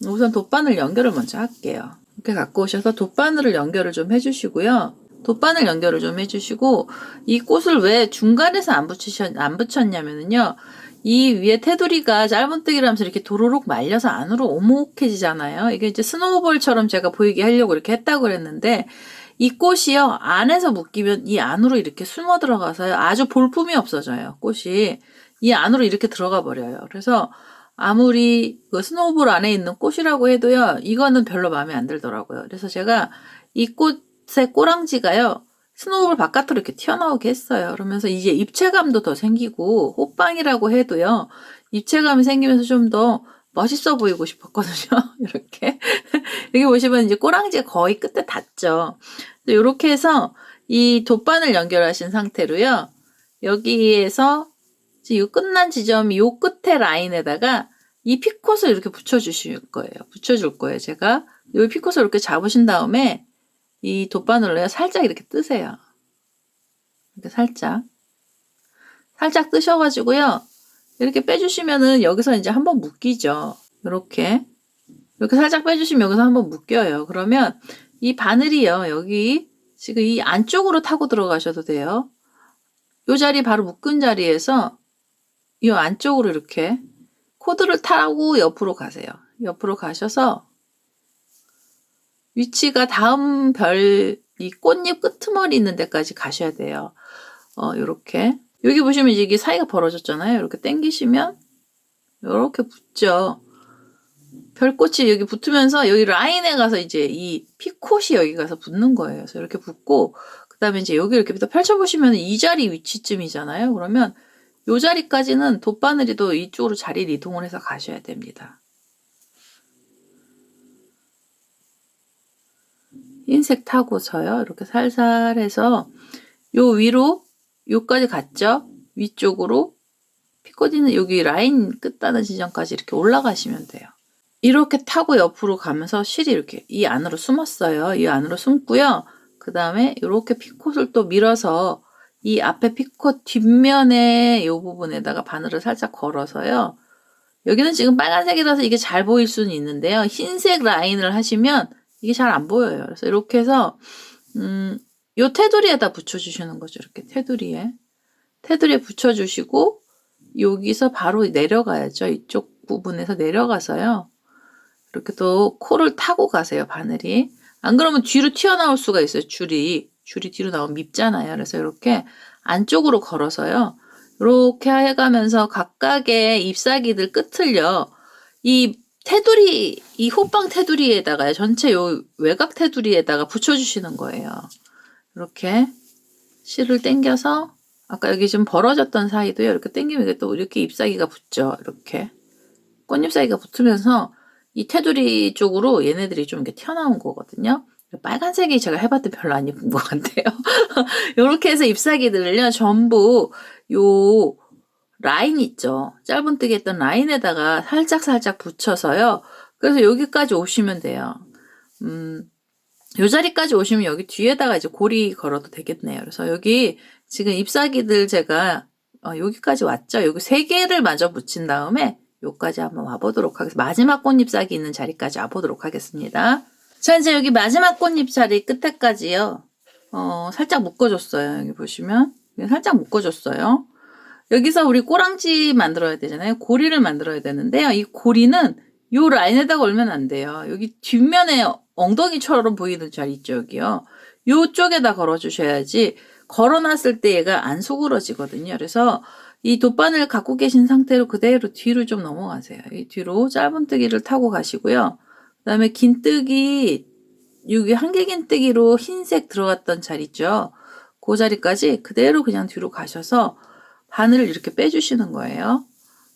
Speaker 1: 우선 돗바늘 연결을 먼저 할게요. 이렇게 갖고 오셔서 돗바늘을 연결을 좀 해주시고요. 돗바늘 연결을 좀 해주시고 이 꽃을 왜 중간에서 안 붙였냐면요. 이 위에 테두리가 짧은뜨기라면서 이렇게 도로록 말려서 안으로 오목해지잖아요. 이게 이제 스노우볼처럼 제가 보이게 하려고 이렇게 했다고 그랬는데 이 꽃이요 안에서 묶이면 이 안으로 이렇게 숨어 들어가서요 아주 볼품이 없어져요. 꽃이 이 안으로 이렇게 들어가 버려요. 그래서 아무리 그 스노우볼 안에 있는 꽃이라고 해도요 이거는 별로 마음에 안 들더라고요. 그래서 제가 이 꽃의 꼬랑지가요 스노우볼 바깥으로 이렇게 튀어나오게 했어요. 그러면서 이제 입체감도 더 생기고 호빵이라고 해도요 입체감이 생기면서 좀 더 멋있어 보이고 싶었거든요. 이렇게 여기 보시면 이제 꼬랑지가 거의 끝에 닿죠. 이렇게 해서 이 돗바늘 연결하신 상태로요. 여기에서 이 끝난 지점이 요 끝에 라인에다가 이 피콧을 이렇게 붙여주실 거예요. 붙여줄 거예요. 제가 이 피콧을 이렇게 잡으신 다음에 이 돗바늘로 살짝 이렇게 뜨세요. 이렇게 살짝 뜨셔가지고요. 이렇게 빼주시면은 여기서 이제 한번 묶이죠. 이렇게 살짝 빼주시면 여기서 한번 묶여요. 그러면 이 바늘이요. 여기 지금 이 안쪽으로 타고 들어가셔도 돼요. 이 자리 바로 묶은 자리에서 이 안쪽으로 이렇게 코드를 타고 옆으로 가세요. 옆으로 가셔서 위치가 다음 별 이 꽃잎 끄트머리 있는 데까지 가셔야 돼요. 요렇게 여기 보시면 이게 사이가 벌어졌잖아요. 이렇게 당기시면 이렇게 붙죠. 별꽃이 여기 붙으면서 여기 라인에 가서 이제 이 피콧이 여기 가서 붙는 거예요. 그래서 이렇게 붙고 그 다음에 이제 여기 이렇게 펼쳐보시면 이 자리 위치쯤이잖아요. 그러면 요 자리까지는 돗바늘이도 이쪽으로 자리를 이동을 해서 가셔야 됩니다. 흰색 타고서요. 이렇게 살살 해서 요 위로 요까지 갔죠. 위쪽으로 피코디는 여기 라인 끝다는 지점까지 이렇게 올라가시면 돼요. 이렇게 타고 옆으로 가면서 실이 이렇게 이 안으로 숨었어요. 이 안으로 숨고요. 그 다음에 이렇게 피콧을 또 밀어서 이 앞에 피콧 뒷면에 이 부분에다가 바늘을 살짝 걸어서요. 여기는 지금 빨간색이라서 이게 잘 보일 수는 있는데요. 흰색 라인을 하시면 이게 잘 안 보여요. 그래서 이렇게 해서 요 테두리에다 붙여주시는 거죠. 이렇게 테두리에 붙여주시고 여기서 바로 내려가야죠. 이쪽 부분에서 내려가서요. 이렇게 또 코를 타고 가세요. 바늘이. 안 그러면 뒤로 튀어나올 수가 있어요. 줄이 뒤로 나오면 밉잖아요. 그래서 이렇게 안쪽으로 걸어서요. 이렇게 해가면서 각각의 잎사귀들 끝을요. 이 테두리, 이 호빵 테두리에다가 전체 요 외곽 테두리에다가 붙여주시는 거예요. 이렇게 실을 당겨서 아까 여기 좀 벌어졌던 사이도요. 이렇게 당기면 이게 또 이렇게 잎사귀가 붙죠. 이렇게 꽃잎사귀가 붙으면서 이 테두리 쪽으로 얘네들이 좀 이렇게 튀어나온 거거든요. 빨간색이 제가 해봤더니 별로 안 예쁜 것 같아요. 이렇게 해서 잎사귀들을요. 전부 요 라인 있죠. 짧은뜨기 했던 라인에다가 살짝 붙여서요. 그래서 여기까지 오시면 돼요. 요 자리까지 오시면 여기 뒤에다가 이제 고리 걸어도 되겠네요. 그래서 여기 지금 잎사귀들 제가 여기까지 왔죠. 여기 3개를 마저 붙인 다음에 여기까지 한번 와보도록 하겠습니다. 마지막 꽃잎사귀 있는 자리까지 와보도록 하겠습니다. 자, 이제 여기 마지막 꽃잎 자리 끝에까지요. 살짝 묶어줬어요. 여기 보시면 살짝 묶어줬어요. 여기서 우리 꼬랑지 만들어야 되잖아요. 고리를 만들어야 되는데요. 이 고리는 요 라인에다가 올면 안 돼요. 여기 뒷면에 엉덩이처럼 보이는 자리 있죠, 여기요. 요쪽에다 걸어주셔야지 걸어놨을 때 얘가 안 수그러지거든요. 그래서 이 돗바늘 갖고 계신 상태로 그대로 뒤로 좀 넘어가세요. 이 뒤로 짧은뜨기를 타고 가시고요. 그 다음에 긴뜨기, 여기 한길긴뜨기로 흰색 들어갔던 자리 있죠. 그 자리까지 그대로 그냥 뒤로 가셔서 바늘을 이렇게 빼주시는 거예요.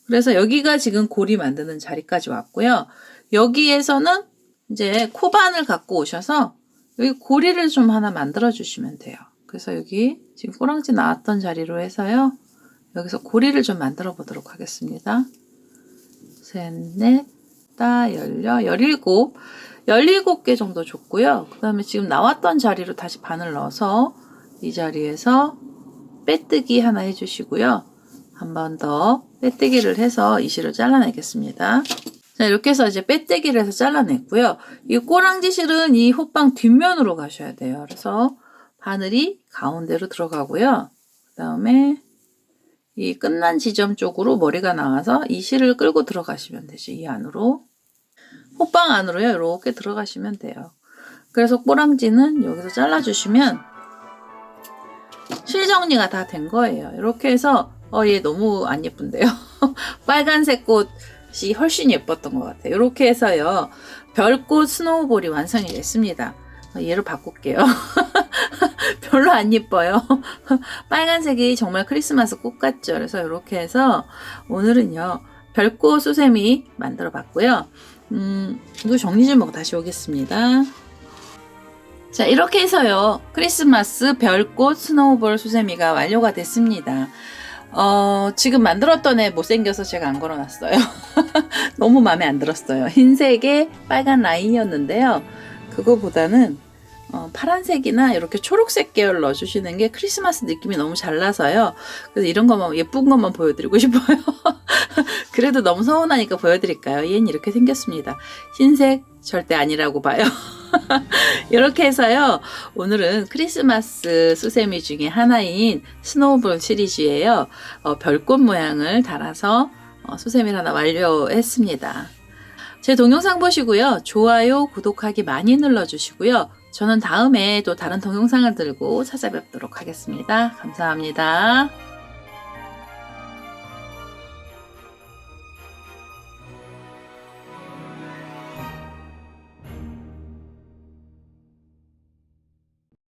Speaker 1: 그래서 여기가 지금 고리 만드는 자리까지 왔고요. 여기에서는 이제 코바늘 갖고 오셔서 여기 고리를 좀 하나 만들어 주시면 돼요. 그래서 여기 지금 꼬랑지 나왔던 자리로 해서요. 여기서 고리를 좀 만들어 보도록 하겠습니다. 셋, 넷, 다, 열려, 17개 정도 줬고요. 그 다음에 지금 나왔던 자리로 다시 바늘 넣어서 이 자리에서 빼뜨기 하나 해주시고요. 한 번 더 빼뜨기를 해서 이 실을 잘라내겠습니다. 자, 이렇게 해서 이제 빼뜨기를 해서 잘라냈고요. 이 꼬랑지 실은 이 호빵 뒷면으로 가셔야 돼요. 그래서 바늘이 가운데로 들어가고요. 그 다음에 이 끝난 지점 쪽으로 머리가 나와서 이 실을 끌고 들어가시면 되죠. 이 안으로. 호빵 안으로요. 이렇게 들어가시면 돼요. 그래서 꼬랑지는 여기서 잘라주시면 실 정리가 다 된 거예요. 이렇게 해서 얘 너무 안 예쁜데요. 빨간색 꽃이 훨씬 예뻤던 것 같아요. 이렇게 해서요. 별꽃 스노우볼이 완성이 됐습니다. 얘를 바꿀게요. 별로 안 예뻐요. 빨간색이 정말 크리스마스 꽃 같죠. 그래서 이렇게 해서 오늘은요. 별꽃 수세미 만들어 봤고요. 이거 정리 좀 하고 다시 오겠습니다. 자, 이렇게 해서요. 크리스마스 별꽃 스노우볼 수세미가 완료가 됐습니다. 지금 만들었던 애 못생겨서 제가 안 걸어놨어요. 너무 마음에 안 들었어요. 흰색에 빨간 라인이었는데요. 그거보다는 파란색이나 이렇게 초록색 계열 넣어주시는 게 크리스마스 느낌이 너무 잘 나서요. 그래서 이런 것만, 예쁜 것만 보여드리고 싶어요. 그래도 너무 서운하니까 보여드릴까요? 얘는 이렇게 생겼습니다. 흰색 절대 아니라고 봐요. 이렇게 해서요. 오늘은 크리스마스 수세미 중에 하나인 스노우볼 시리즈예요. 별꽃 모양을 달아서 수세미를 하나 완료했습니다. 제 동영상 보시고요. 좋아요, 구독하기 많이 눌러주시고요. 저는 다음에 또 다른 동영상을 들고 찾아뵙도록 하겠습니다. 감사합니다.